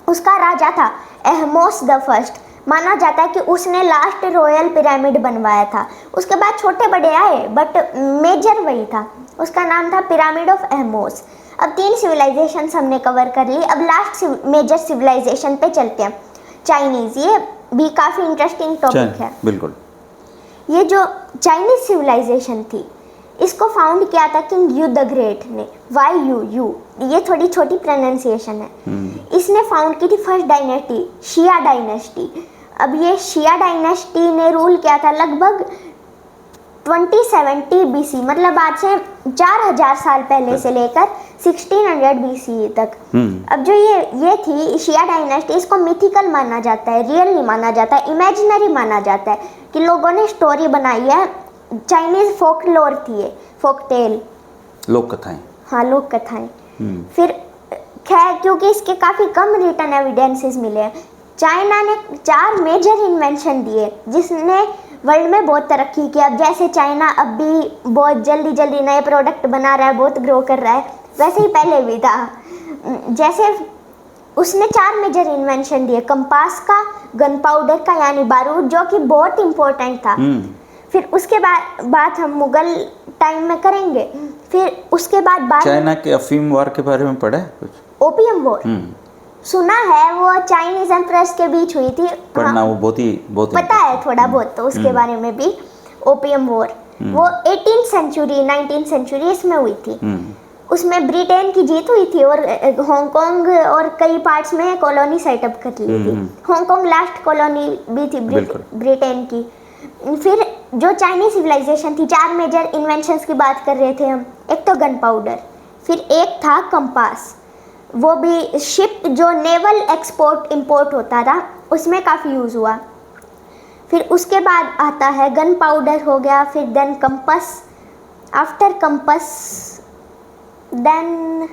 उसका राजा था एहमोस द फर्स्ट। माना जाता है कि उसने लास्ट रॉयल पिरामिड बनवाया था। उसके बाद छोटे बड़े आए बट मेजर वही था। उसका नाम था पिरामिड ऑफ एहमोस। अब 3 सिविलाइजेशन हमने कवर कर ली। अब लास्ट मेजर सिविलाइजेशन पे चलते हैं, चाइनीज़। ये भी काफ़ी इंटरेस्टिंग टॉपिक है। बिल्कुल। ये जो चाइनीज़ सिविलाइजेशन थी, इसको फाउंड किया था किंग यू द ग्रेट ने। YU, ये थोड़ी छोटी प्रोनाउंसिएशन है। इसने फाउंड की थी फर्स्ट डायनेस्टी, शिया डायनेस्टी। अब ये शिया डायनेस्टी ने रूल किया था लगभग 2070 BC, मतलब आज से 4000 साल पहले से लेकर 1600 BC तक। अब जो ये थी शिया डायनेस्टी, इसको मिथिकल माना जाता है, रियल नहीं माना जाता, इमेजिनरी माना जाता है कि लोगों ने स्टोरी बनाई है। चाइनीज फोकलोर थी ये, फोकटेल, लोक कथाएं। हाँ, लोक कथाएं। फिर खैर क्योंकि इसके काफ़ी कम रिटर्न एविडेंसेस मिले हैं, चाइना ने 4 मेजर इन्वेंशन दिए जिसने वर्ल्ड में बहुत तरक्की की। अब जैसे चाइना अब भी बहुत जल्दी जल्दी नए प्रोडक्ट बना रहा है, बहुत ग्रो कर रहा है, वैसे ही पहले भी था। जैसे उसने 4 मेजर इन्वेंशन दिए, कंपास का, गन पाउडर का यानी बारूद, जो कि बहुत इम्पोर्टेंट था। फिर उसके बाद बात हम मुगल टाइम में करेंगे। फिर उसके बाद चाइना के अफीम वार के बारे में पढ़ा है कुछ? ओपियम वॉर सुना है, वो चाइनीज एम्प्रेस के बीच हुई थी। पढ़ना, वो बहुत पता है थोड़ा बहुत तो उसके बारे में भी। ओपियम वॉर वो 18th सेंचुरी 19th सेंचुरी इसमें हुई थी। उसमें ब्रिटेन की जीत हुई थी और हांगकांग और कई पार्ट्स में कॉलोनी सेटअप कर ली थी। हांगकांग लास्ट कॉलोनी भी थी ब्रिटेन की। फिर जो चाइनीज सिविलाइजेशन थी, 4 मेजर इन्वेंशंस की बात कर रहे थे हम। एक तो गन पाउडर, फिर एक था कंपास, वो भी शिप जो नेवल एक्सपोर्ट इंपोर्ट होता था उसमें काफ़ी यूज़ हुआ। फिर उसके बाद आता है गन पाउडर हो गया, फिर then compass, after compass then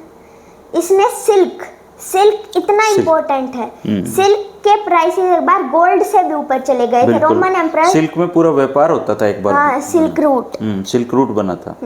इसने सिल्क इतना इम्पोर्टेंट है। सिल्क के प्राइसेस एक बार गोल्ड से भी ऊपर चले गए थे। रोमन एम्परर, सिल्क में पूरा व्यापार होता था एक बार। हाँ, सिल्क रूट बना था।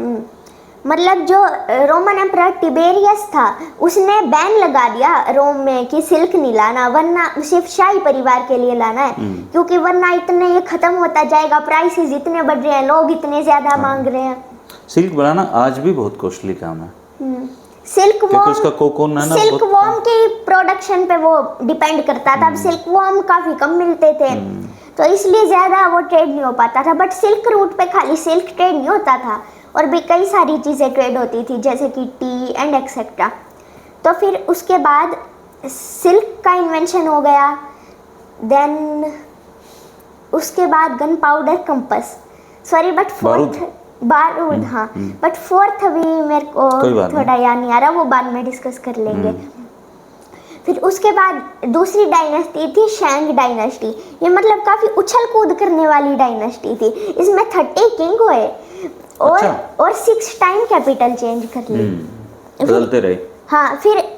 मतलब जो रोमन एम्परर टिबेरियस था उसने बैन लगा दिया रोम में कि सिल्क नहीं लाना, वरना सिर्फ शाही परिवार के लिए लाना है, क्योंकि वरना इतने ये खत्म होता जाएगा, प्राइसेस इतने बढ़ रहे हैं, लोग इतने ज्यादा मांग रहे हैं। सिल्क बनाना आज भी बहुत कॉस्टली काम है। सिल्क वॉर्म, उसका कोकोन है ना, सिल्क वॉर्म की प्रोडक्शन पे वो डिपेंड करता था। अब सिल्क वॉर्म काफी कम मिलते थे तो इसलिए ज्यादा वो ट्रेड नहीं हो पाता था। बट सिल्क रूट पे खाली सिल्क ट्रेड नहीं होता था, और भी कई सारी चीज़ें ट्रेड होती थी जैसे कि टी एंड एक्सेट्रा। तो फिर उसके बाद सिल्क का इन्वेंशन हो गया। देन उसके बाद gun powder, compass, sorry but बारूद, हाँ, बट फोर्थ अभी मेरे को थोड़ा याद नहीं आ रहा, वो बाद में डिस्कस कर लेंगे। फिर उसके बाद दूसरी डायनेस्टी थी शैंग डायनेस्टी। ये मतलब काफ़ी उछल कूद करने वाली डायनेस्टी थी। इसमें 30 किंग हुए और 6 टाइम कैपिटल चेंज कर ली, बदलते रहे। हाँ, फिर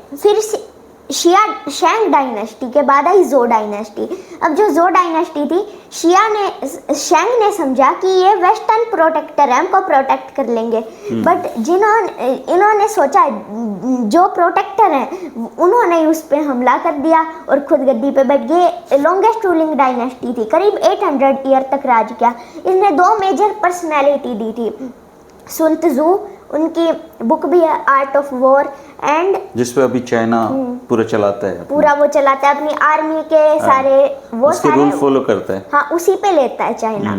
शैंग डायनेस्टी के बाद आई जो डायनेस्टी। अब जो जो डायनेस्टी थी, शैंग ने समझा कि ये वेस्टर्न प्रोटेक्टर है, हमको प्रोटेक्ट कर लेंगे। बट इन्होंने सोचा जो प्रोटेक्टर हैं उन्होंने उस पर हमला कर दिया और खुद गद्दी पे बैठ गए। लॉन्गेस्ट रूलिंग डायनेस्टी थी, करीब 800 ईयर तक राज किया। इसने 2 मेजर पर्सनैलिटी दी थी। सुन त्जू, उनकी बुक भी है आर्ट ऑफ वॉर, एंड जिस पे अभी चाइना पूरा चलाता है, पूरा वो चलाता है अपनी आर्मी के सारे, वो उसके सारे रूल फॉलो करता है। हाँ, उसी पे लेता है चाइना।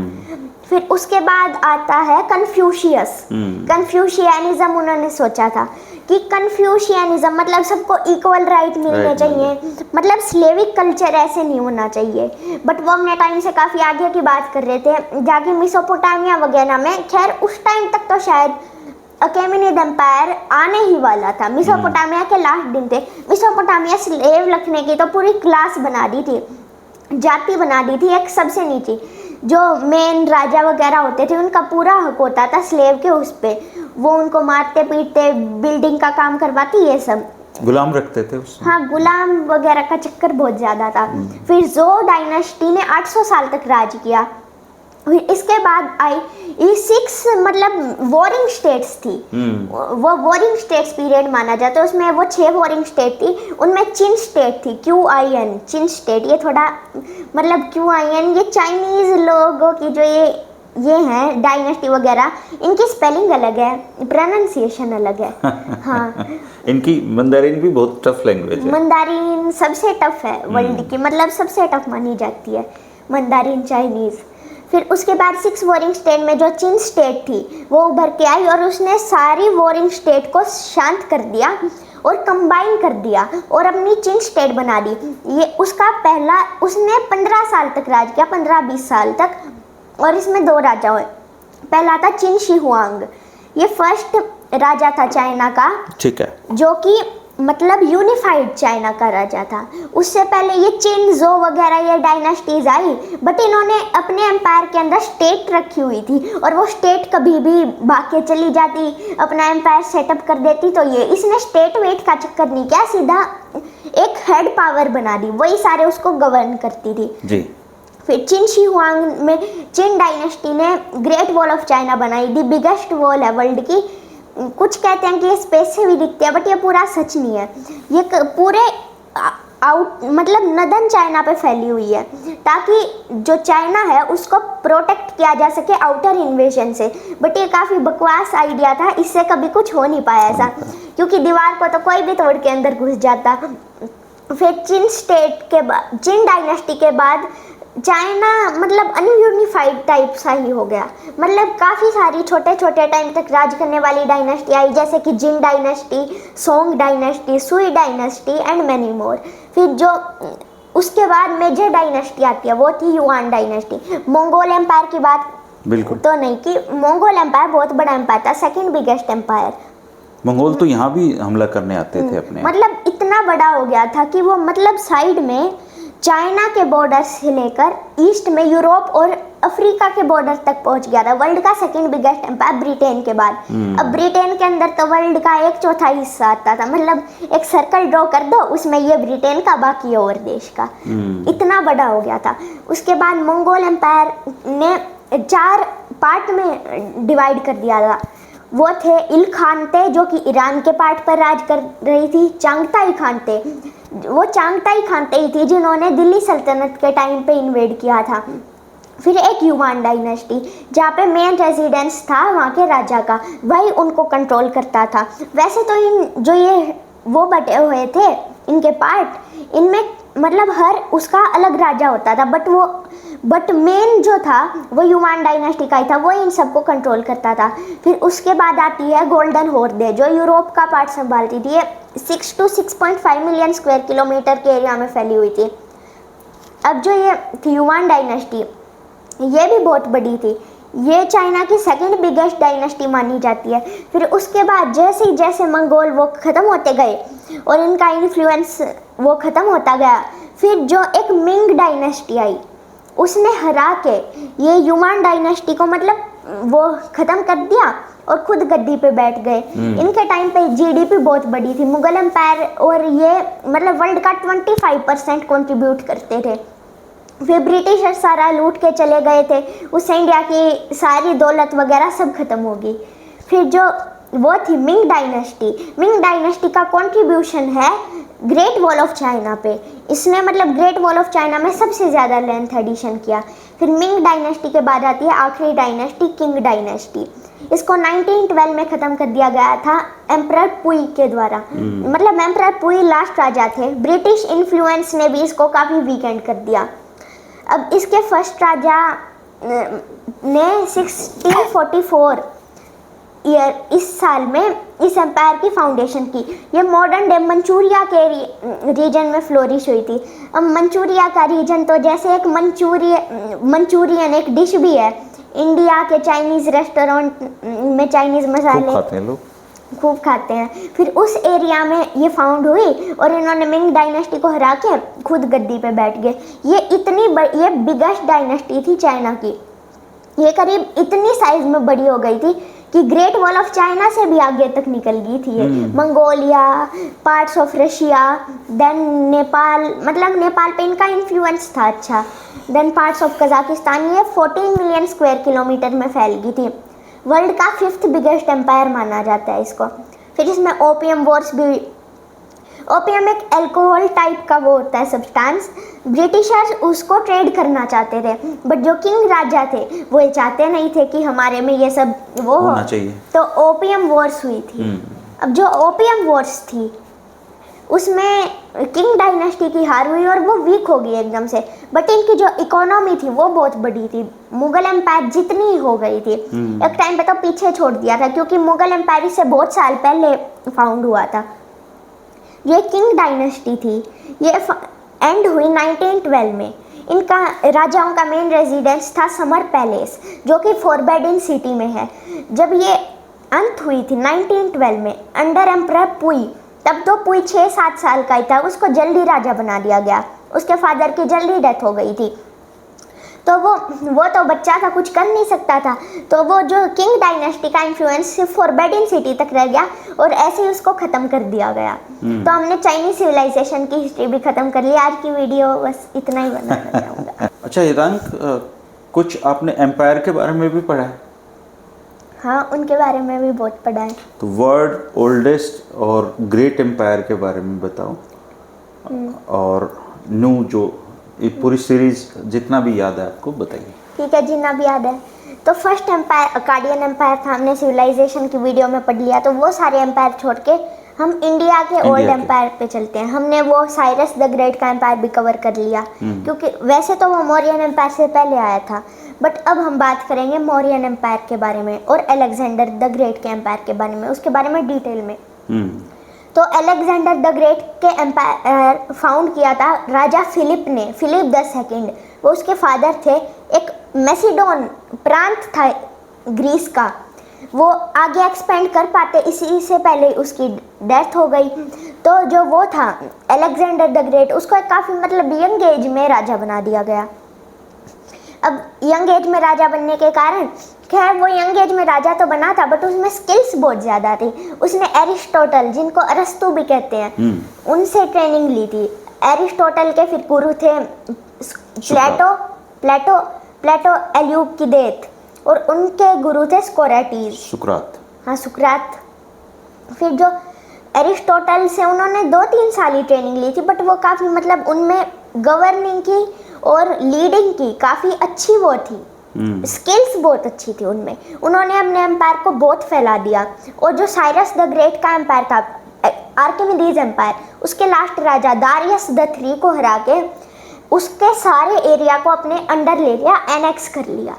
फिर उसके बाद आता है कन्फ्यूशियस। कन्फ्यूशियनिज्म उन्होंने सोचा था कि कन्फ्यूशियनिज्म मतलब सबको इक्वल राइट मिलने चाहिए, मतलब स्लेविक कल्चर ऐसे नहीं होना चाहिए। बट वो अपने टाइम से काफ़ी आगे की बात कर रहे थे, जाके मिसोपोटामिया वगैरह में। खैर उस टाइम तक तो शायद अकेमेनिड एम्पायर आने ही वाला था, मिसोपोटामिया के लास्ट दिन थे। मिसोपोटामिया स्लेव रखने की तो पूरी क्लास बना दी थी, जाति बना दी थी। एक सबसे नीचे जो मेन राजा वगैरह होते थे उनका पूरा हक होता था स्लेव के उस पे, वो उनको मारते पीटते, बिल्डिंग का काम करवाती, ये सब गुलाम रखते थे उसमें। हाँ, गुलाम वगैरह का चक्कर बहुत ज़्यादा था। फिर जो डायनेस्टी ने 800 साल तक राज किया। फिर इसके बाद आई ये 6 मतलब वॉरिंग स्टेट्स थी। वो वॉरिंग स्टेट्स पीरियड माना जाता है। उसमें वो 6 वॉरिंग स्टेट थी, उनमें चिन स्टेट थी, QIN, चिन स्टेट। ये थोड़ा मतलब QIN ये चाइनीज़ लोगों की जो ये हैं डायनेस्टी वगैरह, इनकी स्पेलिंग अलग है, प्रोनाउंसिएशन अलग है। हाँ, इनकी मंदारिन भी बहुत टफ लैंग्वेज है। मंदारिन सबसे टफ है वर्ल्ड की, मतलब सबसे टफ मानी जाती है मंदारिन चाइनीज़। फिर उसके बाद 6 वॉरिंग स्टेट में जो चिन स्टेट थी वो उभर के आई और उसने सारी वॉरिंग स्टेट को शांत कर दिया और कंबाइन कर दिया और अपनी चिन स्टेट बना दी। ये उसका पहला, उसने 15 साल तक राज किया, 15-20 साल तक, और इसमें 2 राजा हुए। पहला था चिन शी हुआंग। ये फर्स्ट राजा था चाइना का, ठीक है। जो कि मतलब यूनिफाइड चाइना का राजा था। उससे पहले ये चिन जो वगैरह ये डायनास्टीज आई, बट इन्होंने अपने एम्पायर के अंदर स्टेट रखी हुई थी और वो स्टेट कभी भी भाग के चली जाती, अपना एम्पायर सेटअप कर देती। तो ये इसने स्टेट वेट का चक्कर नहीं किया, सीधा एक हेड पावर बना दी, वही सारे उसको गवर्न करती थी जी। फिर चिन शी हुआंग में चिन डायनेस्टी ने ग्रेट वॉल ऑफ चाइना बनाई, दी बिगेस्ट वॉल है वर्ल्ड की। कुछ कहते हैं कि ये स्पेस से भी दिखती है, बट ये पूरा सच नहीं है। ये पूरे आउट मतलब नदन चाइना पे फैली हुई है, ताकि जो चाइना है उसको प्रोटेक्ट किया जा सके आउटर इन्वेजन से। बट ये काफ़ी बकवास आइडिया था, इससे कभी कुछ हो नहीं पाया ऐसा, क्योंकि दीवार को तो कोई भी तोड़ के अंदर घुस जाता। फिर चिन स्टेट के बाद, चिन डायनेस्टी के बाद चाइना मतलब अनयूनिफाइड टाइप सा ही हो गया। मतलब काफ़ी सारी छोटे छोटे टाइम तक राज करने वाली डायनेस्टी आई, जैसे कि जिन डायनेस्टी, सोंग डायनेस्टी, सुई डायनेस्टी एंड मैनी मोर। फिर जो उसके बाद मेजर डायनेस्टी आती है वो थी युआन डायनेस्टी। मंगोल एम्पायर की बात बिल्कुल तो नहीं की, मंगोल एम्पायर बहुत बड़ा एम्पायर था, सेकंड बिगेस्ट एम्पायर। मंगोल तो यहाँ भी हमला करने आते थे अपने, मतलब इतना बड़ा हो गया था कि वो मतलब साइड में चाइना के बॉर्डर से लेकर ईस्ट में यूरोप और अफ्रीका के बॉर्डर तक पहुंच गया था। वर्ल्ड का सेकंड बिगेस्ट एम्पायर ब्रिटेन के बाद। अब ब्रिटेन के अंदर तो वर्ल्ड का 1/4 हिस्सा आता था, मतलब एक सर्कल ड्रॉ कर दो, उसमें ये ब्रिटेन का, बाकी और देश का। इतना बड़ा हो गया था। उसके बाद मंगोल एम्पायर ने 4 पार्ट में डिवाइड कर दिया था। वो थे इल खानते, जो कि ईरान के पार्ट पर राज कर रही थी। चांगताई खानते, वो चांगताई खानते ही थी जिन्होंने दिल्ली सल्तनत के टाइम पे इन्वेड किया था। फिर एक युआन डायनेस्टी, जहाँ पे मेन रेजिडेंस था वहाँ के राजा का, वही उनको कंट्रोल करता था। वैसे तो इन जो ये वो बटे हुए थे इनके पार्ट, इनमें मतलब हर उसका अलग राजा होता था, बट मेन जो था वो युआन डायनेस्टी का ही था, वो इन सबको कंट्रोल करता था। फिर उसके बाद आती है गोल्डन हॉर्दे, जो यूरोप का पार्ट संभालती थी। ये 6 to 6.5 मिलियन स्क्वायर किलोमीटर के एरिया में फैली हुई थी। अब जो ये थी युआन डायनेस्टी, ये भी बहुत बड़ी थी। ये चाइना की सेकंड बिगेस्ट डायनेस्टी मानी जाती है। फिर उसके बाद जैसे जैसे मंगोल वो ख़त्म होते गए और इनका इन्फ्लुएंस वो ख़त्म होता गया, फिर जो एक मिंग डायनेस्टी आई, उसने हरा के ये युआन डायनेस्टी को मतलब वो ख़त्म कर दिया और खुद गद्दी पे बैठ गए। इनके टाइम पे जीडीपी बहुत बड़ी थी। मुगल एम्पायर और ये मतलब वर्ल्ड का 25% कंट्रीब्यूट करते थे। फिर ब्रिटिशर्स सारा लूट के चले गए थे, उससे इंडिया की सारी दौलत वगैरह सब खत्म होगी। फिर जो वो थी मिंग डायनेस्टी, मिंग डायनेस्टी का कंट्रीब्यूशन है ग्रेट वॉल ऑफ चाइना पे। इसने मतलब ग्रेट वॉल ऑफ चाइना में सबसे ज़्यादा लेंथ एडिशन किया। फिर मिंग डायनेस्टी के बाद आती है आखिरी डायनेस्टी, किंग डायनेस्टी। इसको 1912 में ख़त्म कर दिया गया था एम्परर पुई के द्वारा। मतलब एम्परर पुई लास्ट राजा थे। ब्रिटिश इन्फ्लुएंस ने भी इसको काफ़ी वीकेंड कर दिया। अब इसके फर्स्ट राजा ने 1644 ईयर इस साल में इस एम्पायर की फाउंडेशन की। ये मॉडर्न डे मंचूरिया के रीजन में फ्लोरिश हुई थी। अब मंचूरिया का रीजन तो जैसे एक मंचूरियन एक डिश भी है। इंडिया के चाइनीज़ रेस्टोरेंट में चाइनीज़ मसाले खाते हैं लोग, खूब खाते हैं। फिर उस एरिया में ये फाउंड हुई और इन्होंने मिंग डायनेस्टी को हरा के खुद गद्दी पे बैठ गए। ये बिगेस्ट डायनेस्टी थी चाइना की। ये करीब इतनी साइज में बड़ी हो गई थी कि ग्रेट वॉल ऑफ चाइना से भी आगे तक निकल गई थी ये। Mongolia, parts of Russia, then Nepal, मतलब नेपाल पे इनका इन्फ्लुएंस था अच्छा। Then parts of Kazakhstan. ये 14 मिलियन स्क्वायर किलोमीटर में फैल गई थी। वर्ल्ड का 5th बिगेस्ट एम्पायर माना जाता है इसको। फिर इसमें ओपियम वॉर्स भी। ओपियम एक अल्कोहल टाइप का वो होता है सब्सटेंस। ब्रिटिशर्स उसको ट्रेड करना चाहते थे, बट जो किंग राजा थे वो ये चाहते नहीं थे कि हमारे में ये सब वो होना चाहिए। तो ओपियम वॉर्स हुई थी। अब जो ओपियम वॉर्स थी उसमें किंग डायनेस्टी की हार हुई और वो वीक हो गई एकदम से। बट इनकी जो इकोनॉमी थी वो बहुत बड़ी थी। मुगल एम्पायर जितनी ही हो गई थी, एक टाइम पे तो पीछे छोड़ दिया था, क्योंकि मुगल एम्पायर से बहुत साल पहले फाउंड हुआ था। ये किंग डायनेस्टी थी, ये एंड हुई 1912 में। इनका राजाओं का मेन रेजिडेंस था समर पैलेस, जो कि फॉरबिडन सिटी में है। जब ये अंत हुई थी 1912 में अंडर एम्परर पुई, तब तो पुई 6-7 साल का ही था, उसको जल्दी राजा बना दिया गया। उसके फादर की जल्दी डेथ हो गई थी, तो वो तो बच्चा था, कुछ कर नहीं सकता था। तो वो जो किंग डायनेस्टी का इन्फ्लुएंस सिर्फ फॉरबिडन सिटी तक रह गया और ऐसे ही उसको ख़त्म कर दिया गया। तो हमने चाइनीज सिविलाइजेशन की हिस्ट्री भी ख़त्म कर ली। आज की वीडियो बस इतना ही बनाना चाहूँगा। अच्छा हितांक, कुछ आपने एम्पायर के बारे में भी पढ़ा है? हाँ, उनके बारे में भी बहुत पढ़ा है। तो वर्ल्ड ओल्डेस्ट और ग्रेट एम्पायर के बारे में बताओ, और न्यू जो ये पूरी सीरीज जितना भी याद है आपको बताइए। ठीक है, जितना भी याद है। तो फर्स्ट एम्पायर अकाडियन एम्पायर था, हमने सिविलाइजेशन की वीडियो में पढ़ लिया। तो वो सारे एम्पायर छोड़ के हम इंडिया के ओल्ड एम्पायर पे चलते हैं। हमने वो साइरस द ग्रेट का एम्पायर भी कवर कर लिया, क्योंकि वैसे तो वो मौर्यन एम्पायर से पहले आया था, बट अब हम बात करेंगे मौर्यन एम्पायर के बारे में और अलेक्जेंडर द ग्रेट के एम्पायर के बारे में, उसके बारे में डिटेल में। तो अलेक्जेंडर द ग्रेट के एम्पायर फाउंड किया था राजा फिलिप ने, फिलिप द सेकंड। वो उसके फादर थे। एक मैसिडोन प्रांत था ग्रीस का, वो आगे एक्सपेंड कर पाते, इसी से पहले उसकी डेथ हो गई। तो जो वो था अलेक्जेंडर द ग्रेट, उसको काफ़ी मतलब यंग एज में राजा बना दिया गया। अब यंग एज में राजा बनने के कारण, खैर वो यंग एज में राजा तो बना था, बट उसमें स्किल्स बहुत ज़्यादा थी। उसने एरिस्टोटल, जिनको अरस्तु भी कहते हैं, उनसे ट्रेनिंग ली थी। एरिस्टोटल के फिर गुरु थे प्लेटो एल्यूकिदेत, और उनके गुरु थे सुकरात। हाँ, सुकरात। फिर जो एरिस्टोटल से उन्होंने 2-3 साल ही ट्रेनिंग ली थी, बट वो काफ़ी मतलब उनमें गवर्निंग की और लीडिंग की काफ़ी अच्छी वो थी, स्किल्स बहुत अच्छी थी उनमें। उन्होंने अपने एम्पायर को बहुत फैला दिया। और जो साइरस द ग्रेट का एम्पायर था, आर्किमिडीज एम्पायर, उसके लास्ट राजा दारियस द 3 को हरा के उसके सारे एरिया को अपने अंडर ले लिया, एनेक्स कर लिया।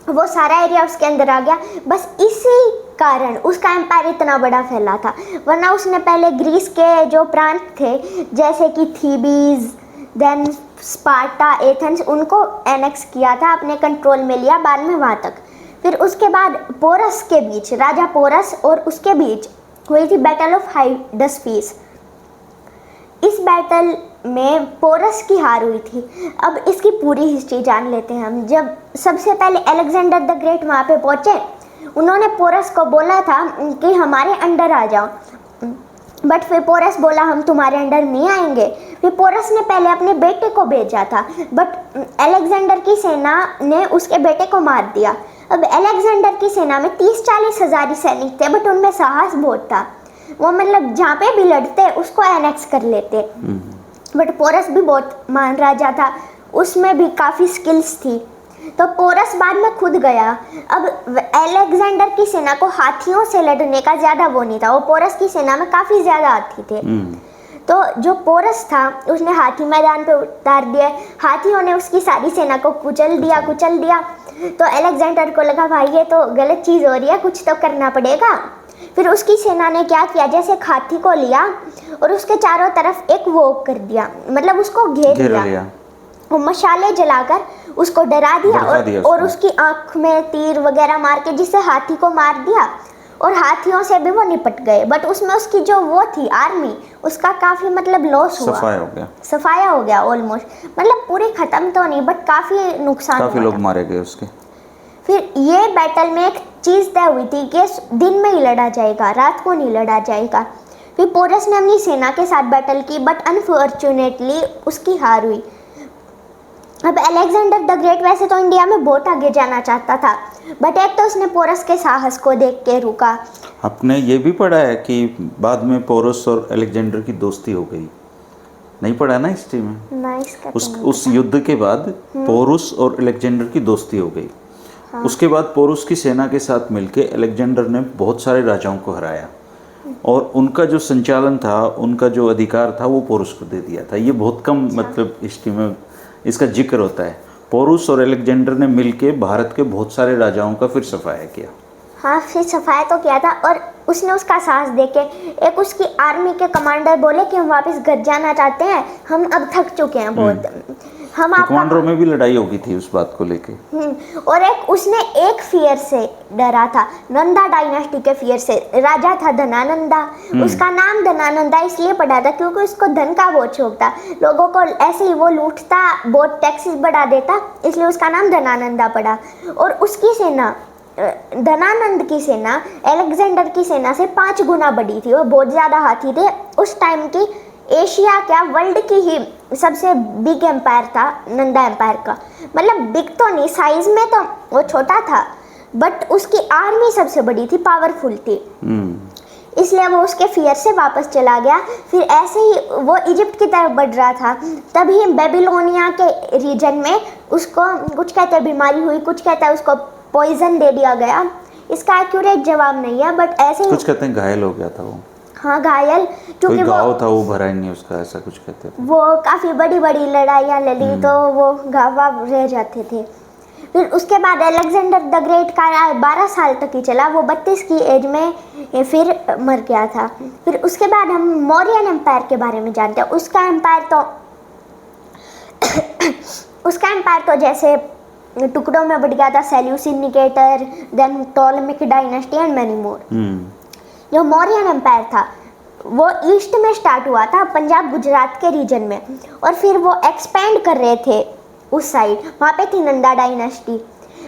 वो सारा एरिया उसके अंदर आ गया। बस इसी कारण उसका एम्पायर इतना बड़ा फैला था, वरना उसने पहले ग्रीस के जो प्रांत थे, जैसे कि थीबीज, देन स्पार्टा, एथेंस, उनको एनेक्स किया था, अपने कंट्रोल में लिया बाद में वहाँ तक। फिर उसके बाद पोरस के बीच, राजा पोरस और उसके बीच हुई थी बैटल ऑफ हाइडस्पीस। इस बैटल में पोरस की हार हुई थी। अब इसकी पूरी हिस्ट्री जान लेते हैं हम। जब सबसे पहले अलेक्जेंडर द ग्रेट वहाँ पे पहुँचे, उन्होंने पोरस को बोला था कि हमारे अंडर आ जाओ, बट फिर पोरस बोला हम तुम्हारे अंडर नहीं आएंगे। फिर पोरस ने पहले अपने बेटे को भेजा था, बट अलेक्जेंडर की सेना ने उसके बेटे को मार दिया। अब अलेक्जेंडर की सेना में 30-40 हज़ार सैनिक थे, बट उनमें साहस बहुत था। वो मतलब जहाँ पे भी लड़ते उसको एनेक्स कर लेते। बट पोरस भी बहुत महान राजा था, उसमें भी काफ़ी स्किल्स थी। तो पोरस बाद में खुद गया। अब अलेक्जेंडर की सेना को हाथियों से लड़ने का ज़्यादा वो नहीं था, वो पोरस की सेना में काफ़ी ज़्यादा हाथी थे। तो जो पोरस था उसने हाथी मैदान पे उतार दिए, हाथियों ने उसकी सारी सेना को कुचल दिया। तो अलेक्जेंडर को लगा भाई ये तो गलत चीज़ हो रही है, कुछ तो करना पड़ेगा। फिर उसकी सेना ने क्या किया, जैसे हाथी को लिया और उसके चारों तरफ एक वो कर दिया, मतलब उसको घेर लिया। वो मशाले जलाकर उसको डरा दिया और उसकी आँख में तीर वगैरह मार के जिससे हाथी को मार दिया, और हाथियों से भी वो निपट गए। बट उसमें उसकी जो वो थी आर्मी, उसका काफ़ी मतलब लॉस हुआ, सफाया हो गया ऑलमोस्ट, मतलब पूरी ख़त्म तो नहीं बट काफ़ी नुकसान, काफ़ी लोग मारे गए उसके। फिर ये बैटल में एक चीज़ तय हुई थी कि दिन में ही लड़ा जाएगा, रात को नहीं लड़ा जाएगा। फिर पोरस ने अपनी सेना के साथ बैटल की, बट अनफॉर्चुनेटली उसकी हार हुई। अब अलेक्जेंडर द ग्रेट वैसे तो इंडिया में बहुत आगे जाना चाहता था, बट एक तो उसने पोरस के साहस को देख के रुका। आपने ये भी पढ़ा है कि बाद में पोरस और अलेक्जेंडर की दोस्ती हो गई? नहीं पढ़ा ना हिस्ट्री में? उस युद्ध के बाद पोरस और अलेक्जेंडर की दोस्ती हो गई। हाँ। उसके बाद पोरस की सेना के साथ मिलके अलेक्जेंडर ने बहुत सारे राजाओं को हराया, और उनका जो संचालन था, उनका जो अधिकार था, वो पोरस को दे दिया था। ये बहुत कम मतलब हिस्ट्री में इसका जिक्र होता है। पोरस और अलेक्जेंडर ने मिलके भारत के बहुत सारे राजाओं का फिर सफाया किया। हाँ, फिर सफाया तो किया था, और उसने उसका साहस देके, एक उसकी आर्मी के कमांडर बोले कि हम वापस घर जाना चाहते हैं, हम अब थक चुके हैं बहुत। हम आपका कुमांडरों में भी लड़ाई होगी थी उस बात को लेके। और उसने एक फियर से डरा था, नंदा डायनेस्टी के फियर से। राजा था धनानंदा, उसका नाम धनानंदा इसलिए पड़ा था क्योंकि उसको धन का बहुत शौक था, लोगों को ऐसे ही वो लूटता, बहुत टैक्सेस बढ़ा देता, इसलिए उसका नाम धनानंदा पड़ा। और उसकी सेना, धनानंद की सेना अलेक्जेंडर की सेना से 5 गुना बड़ी थी, वो बहुत ज़्यादा हाथी थे। उस टाइम की एशिया क्या वर्ल्ड की ही सबसे बिग एम्पायर था नंदा एम्पायर का। मतलब बिग तो नहीं, साइज में तो वो छोटा था, बट उसकी आर्मी सबसे बड़ी थी, पावरफुल थी, इसलिए वो उसके फियर से वापस चला गया। फिर ऐसे ही वो इजिप्ट की तरफ बढ़ रहा था, तभी बेबीलोनिया के रीजन में उसको कुछ कहते हैं बीमारी हुई, कुछ कहते हैं उसको पॉइजन दे दिया गया। इसका एक्यूरेट जवाब नहीं है, बट ऐसे ही कुछ कहते हैं घायल हो गया था वो। हाँ घायल, क्योंकि गाँव था वो भरा ही नहीं उसका, ऐसा कुछ कहते थे। वो काफ़ी बड़ी बड़ी लड़ाइयाँ लड़ी तो वो घाव रह जाते थे। फिर उसके बाद अलेक्जेंडर द ग्रेट का राज 12 साल तक ही चला, वो 32 की एज में फिर मर गया था। फिर उसके बाद हम मौर्यन एम्पायर के बारे में जानते हैं। उसका एम्पायर तो जैसे टुकड़ों में बढ़ गया था, Seleucid Nicator, then Ptolemaic dynasty and many more. जो मौर्यन एम्पायर था वो ईस्ट में स्टार्ट हुआ था, पंजाब गुजरात के रीजन में, और फिर वो एक्सपेंड कर रहे थे उस साइड, वहाँ पे थी नंदा डायनेस्टी।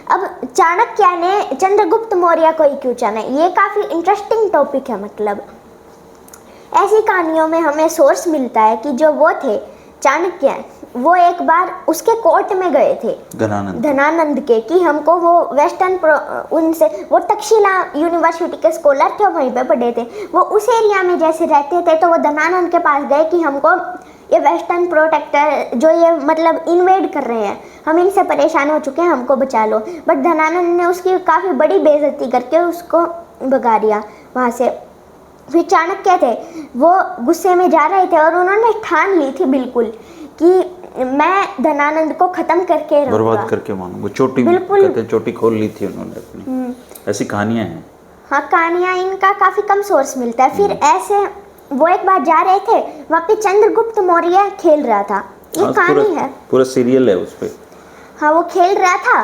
अब चाणक्य ने चंद्रगुप्त मौर्य को ही क्यों चुना, ये काफ़ी इंटरेस्टिंग टॉपिक है। मतलब ऐसी कहानियों में हमें सोर्स मिलता है कि जो वो थे चाणक्य, वो एक बार उसके कोर्ट में गए थे धनानंद के, कि हमको वो वेस्टर्न उनसे, वो तक्षशिला यूनिवर्सिटी के स्कॉलर थे, वहीं पे पढ़े थे, वो उस एरिया में जैसे रहते थे, तो वो धनानंद के पास गए कि हमको ये वेस्टर्न प्रोटेक्टर जो ये मतलब इन्वेड कर रहे हैं, हम इनसे परेशान हो चुके हैं, हमको बचा लो। बट धनानंद ने उसकी काफ़ी बड़ी बेइज्जती करके उसको भगा दिया वहाँ से। फिर चाणक्य थे, वो गुस्से में जा रहे थे और उन्होंने ठान ली थी बिल्कुल कि मैं धनानंद को ख़त्म करके रहूंगा, बर्बाद करके मानूंगा। वो चोटी, बिल्कुल कहते चोटी खोल ली थी उन्होंने अपनी। ऐसी कहानियाँ हैं। हाँ, कहानियाँ इनका काफ़ी कम सोर्स मिलता है। फिर ऐसे वो एक बार जा रहे थे, वहाँ पे चंद्रगुप्त मौर्य खेल रहा था, ये कहानी है, पूरा सीरियल है उस पर। हाँ, वो खेल रहा था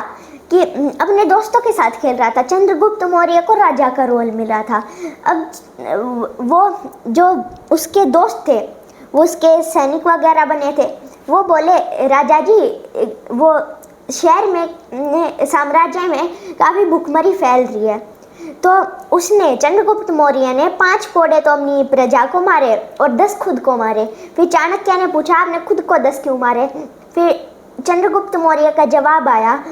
कि अपने दोस्तों के साथ खेल रहा था। चंद्रगुप्त मौर्य को राजा का रोल मिला था। अब वो जो उसके दोस्त थे, वो उसके सैनिक वगैरह बने थे, वो बोले राजा जी, वो शहर में, साम्राज्य में काफ़ी भुखमरी फैल रही है। तो उसने, चंद्रगुप्त मौर्य ने 5 कोड़े तो अपनी प्रजा को मारे और 10 खुद को मारे। फिर चाणक्य ने पूछा आपने खुद को 10 क्यों मारे? फिर चंद्रगुप्त मौर्य का जवाब आया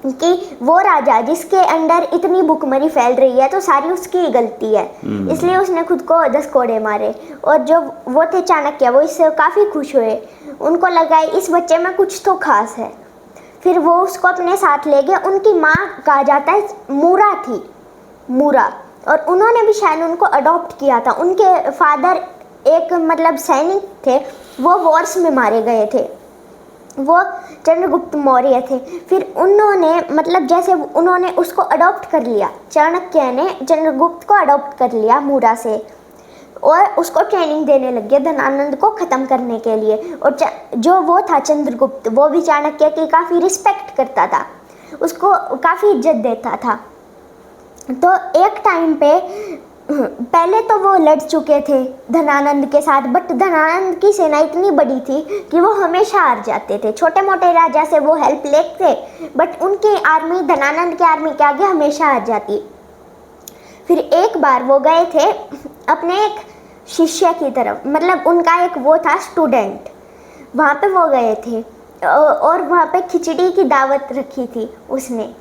कि वो राजा जिसके अंडर इतनी भुखमरी फैल रही है तो सारी उसकी गलती है, इसलिए उसने खुद को 10 कोड़े मारे। और जो वो थे चाणक्य, वो इससे काफ़ी खुश हुए, उनको लगा इस बच्चे में कुछ तो खास है। फिर वो उसको अपने साथ ले गए। उनकी माँ कहा जाता है मूरा थी, मूरा, और उन्होंने भी शायद उनको अडॉप्ट किया था। उनके फादर एक मतलब सैनिक थे, वो वॉर्स में मारे गए थे, वो चंद्रगुप्त मौर्य थे। फिर उन्होंने मतलब जैसे उन्होंने उसको अडॉप्ट कर लिया, चाणक्य ने चंद्रगुप्त को अडॉप्ट कर लिया मूरा से, और उसको ट्रेनिंग देने लग गए धनानंद को ख़त्म करने के लिए। और जो वो था चंद्रगुप्त, वो भी चाणक्य की काफ़ी रिस्पेक्ट करता था, उसको काफ़ी इज्जत देता था। तो एक टाइम पे पहले तो वो लड़ चुके थे धनानंद के साथ, बट धनानंद की सेना इतनी बड़ी थी कि वो हमेशा हार जाते थे। छोटे मोटे राजा से वो हेल्प लेते, बट उनकी आर्मी धनानंद की आर्मी के आगे हमेशा हार जाती। फिर एक बार वो गए थे अपने एक शिष्य की तरफ, मतलब उनका एक वो था स्टूडेंट, वहाँ पे वो गए थे और वहाँ पे खिचड़ी की दावत रखी थी उसने।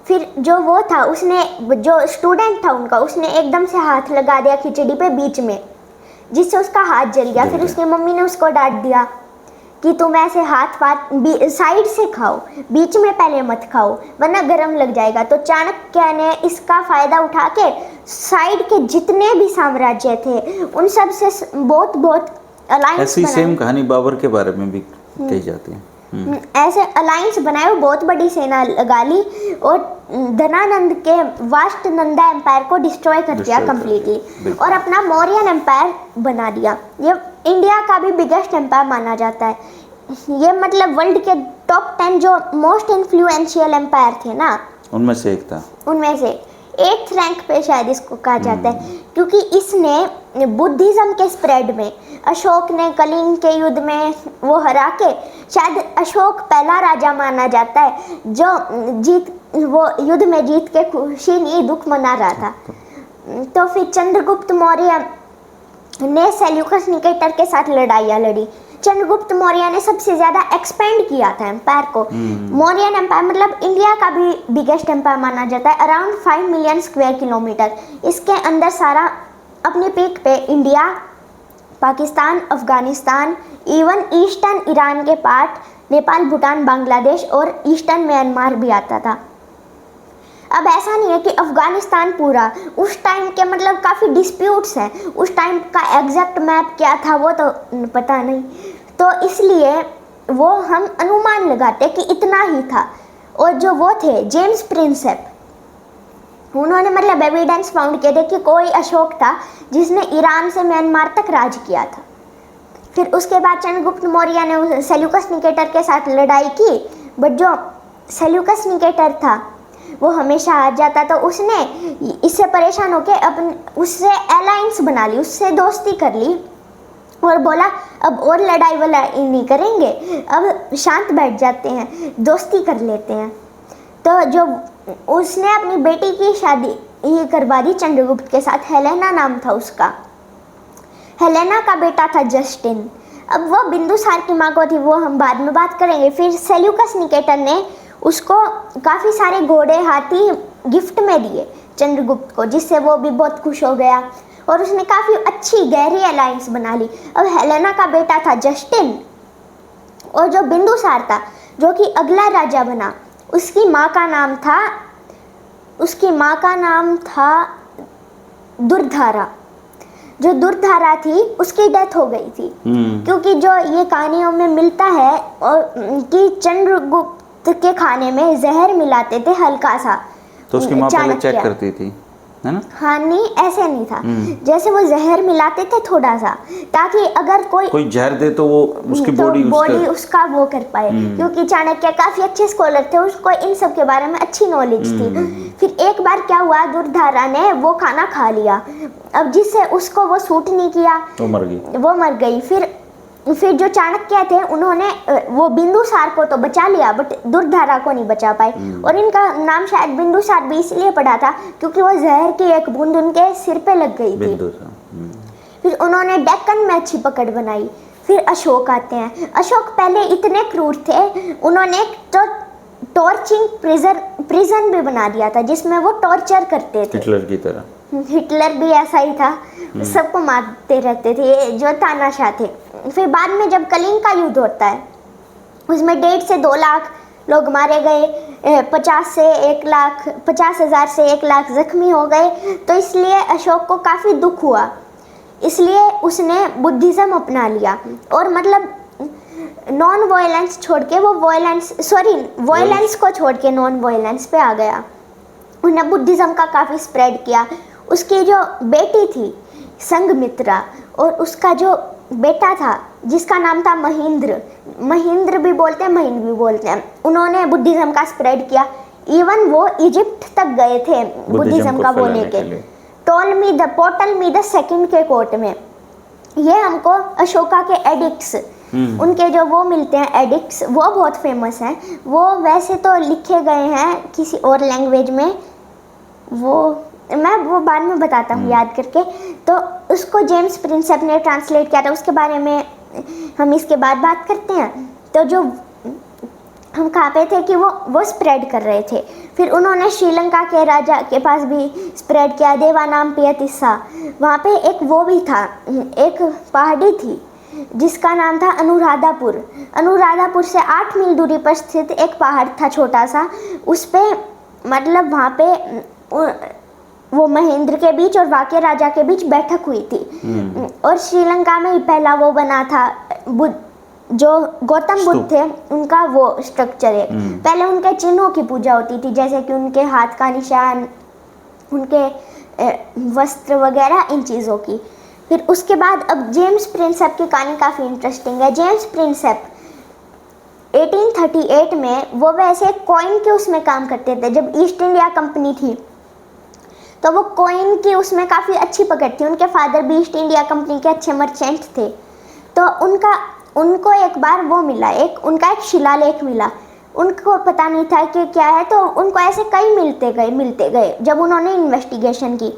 फिर जो वो था, उसने, जो स्टूडेंट था उनका, उसने एकदम से हाथ लगा दिया खिचड़ी पे बीच में, जिससे उसका हाथ जल गया। फिर उसकी मम्मी ने उसको डांट दिया कि तुम ऐसे हाथ साइड से खाओ, बीच में पहले मत खाओ वरना गरम लग जाएगा। तो चाणक्य ने इसका फ़ायदा उठा के साइड के जितने भी साम्राज्य थे उन सब से बहुत अलायंस ऐसी सेम कहानी बाबर के बारे में भी कही जाती है। ऐसे अलायंस बनाए, बहुत बड़ी सेना लगा ली और धनानंद के वास्ट नंदा एम्पायर को डिस्ट्रॉय कर दिया कम्प्लीटली, और अपना मौर्यन एम्पायर बना दिया। ये इंडिया का भी बिगेस्ट एम्पायर माना जाता है। ये मतलब वर्ल्ड के टॉप 10 जो मोस्ट इन्फ्लुएंशियल एम्पायर थे ना, उनमें से एक था। उनमें से 8th रैंक पे शायद इसको कहा जाता है, क्योंकि इसने बुद्धिज्म के स्प्रेड में, अशोक ने कलिंग के युद्ध में वो हरा के, शायद अशोक पहला राजा माना जाता है जो वो युद्ध में जीत के खुशी नहीं दुख मना रहा था। तो फिर चंद्रगुप्त मौर्य ने सेल्यूकस निकेटर के साथ लड़ाइयाँ लड़ी। चंद्रगुप्त मौर्य ने सबसे ज़्यादा एक्सपेंड किया था एम्पायर को। मौर्यन एम्पायर मतलब इंडिया का भी बिगेस्ट एम्पायर माना जाता है, अराउंड 5 मिलियन स्क्वायर किलोमीटर। इसके अंदर सारा अपने पीक पे India, Pakistan, Afghanistan, even eastern Iran के पार्ट, नेपाल, भूटान, बांग्लादेश और ईस्टर्न म्यांमार भी आता था। अब ऐसा नहीं है कि अफगानिस्तान पूरा, उस टाइम के मतलब काफ़ी डिस्प्यूट्स हैं, उस टाइम का एग्जैक्ट मैप क्या था वो तो पता नहीं, तो इसलिए वो हम अनुमान लगाते कि इतना ही था। और जो वो थे जेम्स प्रिंसेप, उन्होंने मतलब एविडेंस फाउंड किए थे कि कोई अशोक था जिसने ईरान से म्यांमार तक राज किया था। फिर उसके बाद चंद्रगुप्त मौर्य ने सेल्यूकस निकेटर के साथ लड़ाई की, बट जो सेल्यूकस निकेटर था वो हमेशा हार जाता, तो उसने इससे परेशान होकर अपन उससे अलायंस बना ली, उससे दोस्ती कर ली और बोला अब और लड़ाई वलाई नहीं करेंगे, अब शांत बैठ जाते हैं, दोस्ती कर लेते हैं। तो जो उसने अपनी बेटी की शादी ये करवा दी चंद्रगुप्त के साथ, हेलेना नाम था उसका। हेलेना का बेटा था जस्टिन। अब वो बिंदुसार की माँ को थी, वो हम बाद में बात करेंगे। फिर सेल्यूकस निकेटर ने उसको काफ़ी सारे घोड़े हाथी गिफ्ट में दिए चंद्रगुप्त को, जिससे वो भी बहुत खुश हो गया और उसने काफ़ी अच्छी गहरी अलायंस बना ली। अब हेलेना का बेटा था जस्टिन, और जो बिंदुसार था जो कि अगला राजा बना, उसकी माँ का नाम था दुर्धारा। जो दुर्धारा थी उसकी डेथ हो गई थी, क्योंकि जो ये कहानियों में मिलता है और कि चंद्रगुप्त के खाने में जहर मिलाते थे हल्का सा, तो उसकी माँ पहले चेक करती थी, है ना? हाँ, नहीं ऐसे नहीं था, जैसे वो जहर मिलाते थे थोड़ा सा, ताकि अगर कोई जहर दे तो वो उसकी बॉडी उसका वो कर पाए, क्योंकि चाणक्य काफी अच्छे स्कॉलर थे, उसको इन सब के बारे में अच्छी नॉलेज थी। फिर एक बार क्या हुआ, दुर्धारा ने वो खाना खा लिया, अब जिससे उसको वो सूट नहीं किया, वो मर गई। फिर जो चाणक्य थे उन्होंने वो बिंदुसार को तो बचा लिया, बट दुर्धारा को नहीं बचा पाए। और इनका नाम शायद बिंदुसार भी इसलिए पड़ा था क्योंकि वो जहर की एक बूंद उनके सिर पे लग गई थी। फिर उन्होंने डेक्कन में अच्छी पकड़ बनाई। फिर अशोक आते हैं। अशोक पहले इतने क्रूर थे, उन्होंने एक तो टॉर्चिंग प्रिजन भी बना दिया था जिसमें वो टॉर्चर करते थे, हिटलर की तरह। हिटलर भी ऐसा ही था, सबको मारते रहते थे, जो तानाशाह थे। फिर बाद में जब कलिंग का युद्ध होता है, उसमें 1.5 से 2 लाख लोग मारे गए, 50,000 से 1 लाख जख्मी हो गए। तो इसलिए अशोक को काफ़ी दुख हुआ, इसलिए उसने बुद्धिज़्म अपना लिया और मतलब नॉन वायलेंस छोड़ के वो वायलेंस को छोड़ के नॉन वायलेंस पे आ गया। उन्हें बुद्धिज़्म का काफ़ी स्प्रेड किया। उसकी जो बेटी थी संघमित्रा और उसका जो बेटा था जिसका नाम था महेंद्र भी बोलते हैं, महिंद भी बोलते हैं, उन्होंने बुद्धिज़्म का स्प्रेड किया। इवन वो इजिप्ट तक गए थे बुद्धिज़्म का वो लेके, टोटलमी द सेकंड के कोर्ट में। ये हमको अशोका के एडिक्ट्स, उनके जो वो मिलते हैं एडिक्ट्स, वो बहुत फेमस हैं। वो वैसे तो लिखे गए हैं किसी और लैंग्वेज में, मैं वो बाद में बताता हूँ याद करके। तो उसको जेम्स प्रिंसेप ने ट्रांसलेट किया था, उसके बारे में हम इसके बाद बात करते हैं। तो जो हम कहाँ पे थे कि वो स्प्रेड कर रहे थे। फिर उन्होंने श्रीलंका के राजा के पास भी स्प्रेड किया, देवानामपियतिस्सा। वहाँ पे एक वो भी था, एक पहाड़ी थी जिसका नाम था अनुराधापुर से 8 मील दूरी पर स्थित एक पहाड़ था छोटा सा। उस पे मतलब वहाँ पे वो महेंद्र के बीच और वाक्य राजा के बीच बैठक हुई थी। और श्रीलंका में ही पहला वो बना था जो गौतम बुद्ध थे उनका वो स्ट्रक्चर है। पहले उनके चिन्हों की पूजा होती थी, जैसे कि उनके हाथ का निशान, उनके वस्त्र वगैरह, इन चीज़ों की। फिर उसके बाद अब जेम्स प्रिंसेप की कहानी काफ़ी इंटरेस्टिंग है। जेम्स प्रिंसेप 1838 में वो वैसे कॉइन के उसमें काम करते थे। जब ईस्ट इंडिया कंपनी थी तो वो कॉइन की उसमें काफ़ी अच्छी पकड़ थी। उनके फादर भी ईस्ट इंडिया कंपनी के अच्छे मर्चेंट थे। तो उनको एक बार वो मिला, उनका एक शिलालेख मिला। उनको पता नहीं था कि क्या है, तो उनको ऐसे कई मिलते गए जब उन्होंने इन्वेस्टिगेशन की।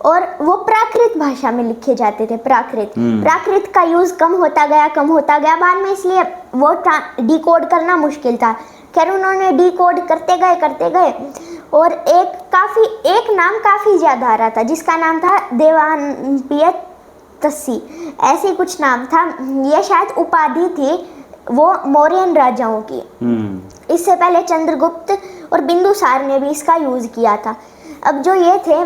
और वो प्राकृत भाषा में लिखे जाते थे। प्राकृत का यूज़ कम होता गया बाद में, इसलिए वो डिकोड करना मुश्किल था। खैर उन्होंने डिकोड करते गए और एक नाम काफ़ी ज़्यादा आ रहा था जिसका नाम था देवानपियत तस्सी, ऐसे कुछ नाम था। ये शायद उपाधि थी वो मौर्यन राजाओं की। इससे पहले चंद्रगुप्त और बिंदुसार ने भी इसका यूज़ किया था। अब जो ये थे,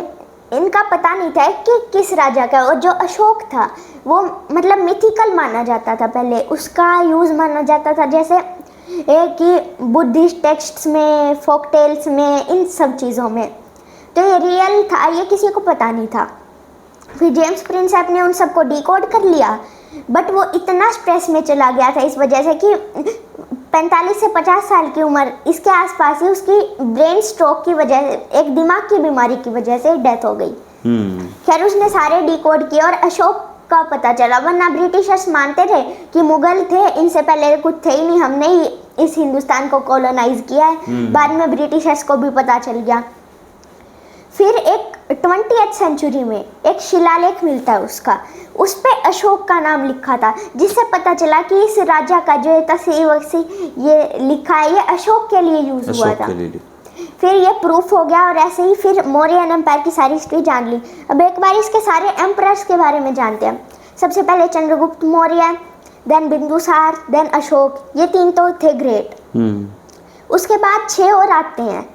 इनका पता नहीं था कि किस राजा का। और जो अशोक था वो मतलब मिथिकल माना जाता था पहले, उसका यूज़ माना जाता था जैसे कि बुद्धिस्ट टेक्स्ट्स में, फोक टेल्स में, इन सब चीज़ों में। तो ये रियल था, ये किसी को पता नहीं था। फिर जेम्स प्रिंसेप ने उन सबको डिकोड कर लिया, बट वो इतना स्ट्रेस में चला गया था इस वजह से कि 45 से 50 साल की उम्र इसके आसपास ही उसकी ब्रेन स्ट्रोक की वजह से, एक दिमाग की बीमारी की वजह से डेथ हो गई। खैर उसने सारे डिकोड किए और अशोक का पता चला, वरना ब्रिटिशर्स मानते थे कि मुगल थे, इनसे पहले कुछ थे ही नहीं, हमने ही इस हिंदुस्तान को कॉलोनाइज किया है। बाद में ब्रिटिशर्स को भी पता चल गया। फिर एक 20th सेंचुरी में एक शिलालेख मिलता है उसका, उस पे अशोक का नाम लिखा था, जिससे पता चला कि इस राजा का जो है तस्वीर ये लिखा है ये अशोक के लिए यूज हुआ था। फिर ये प्रूफ हो गया और ऐसे ही फिर मौर्यन एम्पायर की सारी हिस्ट्री जान ली। अब एक बार इसके सारे एम्परर्स के बारे में जानते हैं। सबसे पहले चंद्रगुप्त मौर्य, देन बिंदुसार, देन अशोक, ये 3 तो थे ग्रेट। उसके बाद 6 और आते हैं,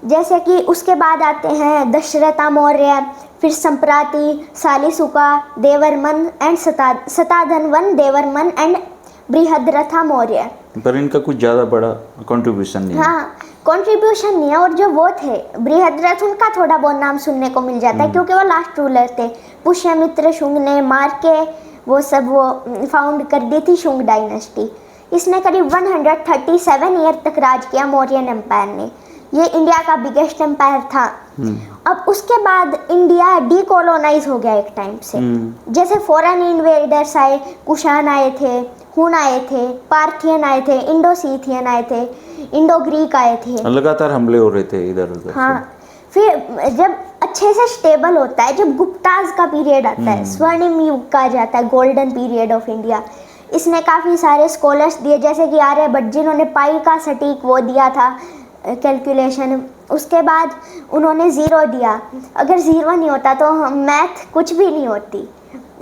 जैसे कि उसके बाद आते हैं दशरथा मौर्य, फिर संप्राति, सालिसुका, देवर्मन एंड सताधनवन देवर्मन एंड बृहद्रथा मौर्य। पर इनका कुछ ज़्यादा बड़ा कंट्रीब्यूशन नहीं है। हाँ, कंट्रीब्यूशन नहीं है। और जो वो थे बृहद्रथ, उनका थोड़ा बहुत नाम सुनने को मिल जाता है क्योंकि वो लास्ट रूलर थे। पुष्यमित्र शुंग ने मार के वो फाउंड कर दी थी शुंग डायनेस्टी। इसने करीब 137 ईयर तक राज किया मौर्यन एम्पायर ने। ये इंडिया का बिगेस्ट एम्पायर था। अब उसके बाद इंडिया डीकोलोनाइज हो गया एक टाइम से। जैसे फॉरेन इन्वेडर्स आए, कुषाण आए थे, हुन आए थे, पार्थियन आए थे, इंडोसीथियन आए थे, इंडो ग्रीक आए थे। लगातार हमले हो रहे थे इधर उधर। हाँ, फिर जब अच्छे से स्टेबल होता है, जब गुप्ताज का पीरियड आता है, स्वर्णिम युग कहा जाता है, गोल्डन पीरियड ऑफ इंडिया। इसने काफ़ी सारे स्कॉलर्स दिए, जैसे कि आर्यभट्ट जिन्होंने पाई का सटीक वो दिया था कैलकुलेशन। उसके बाद उन्होंने ज़ीरो दिया। अगर ज़ीरो नहीं होता तो मैथ कुछ भी नहीं होती।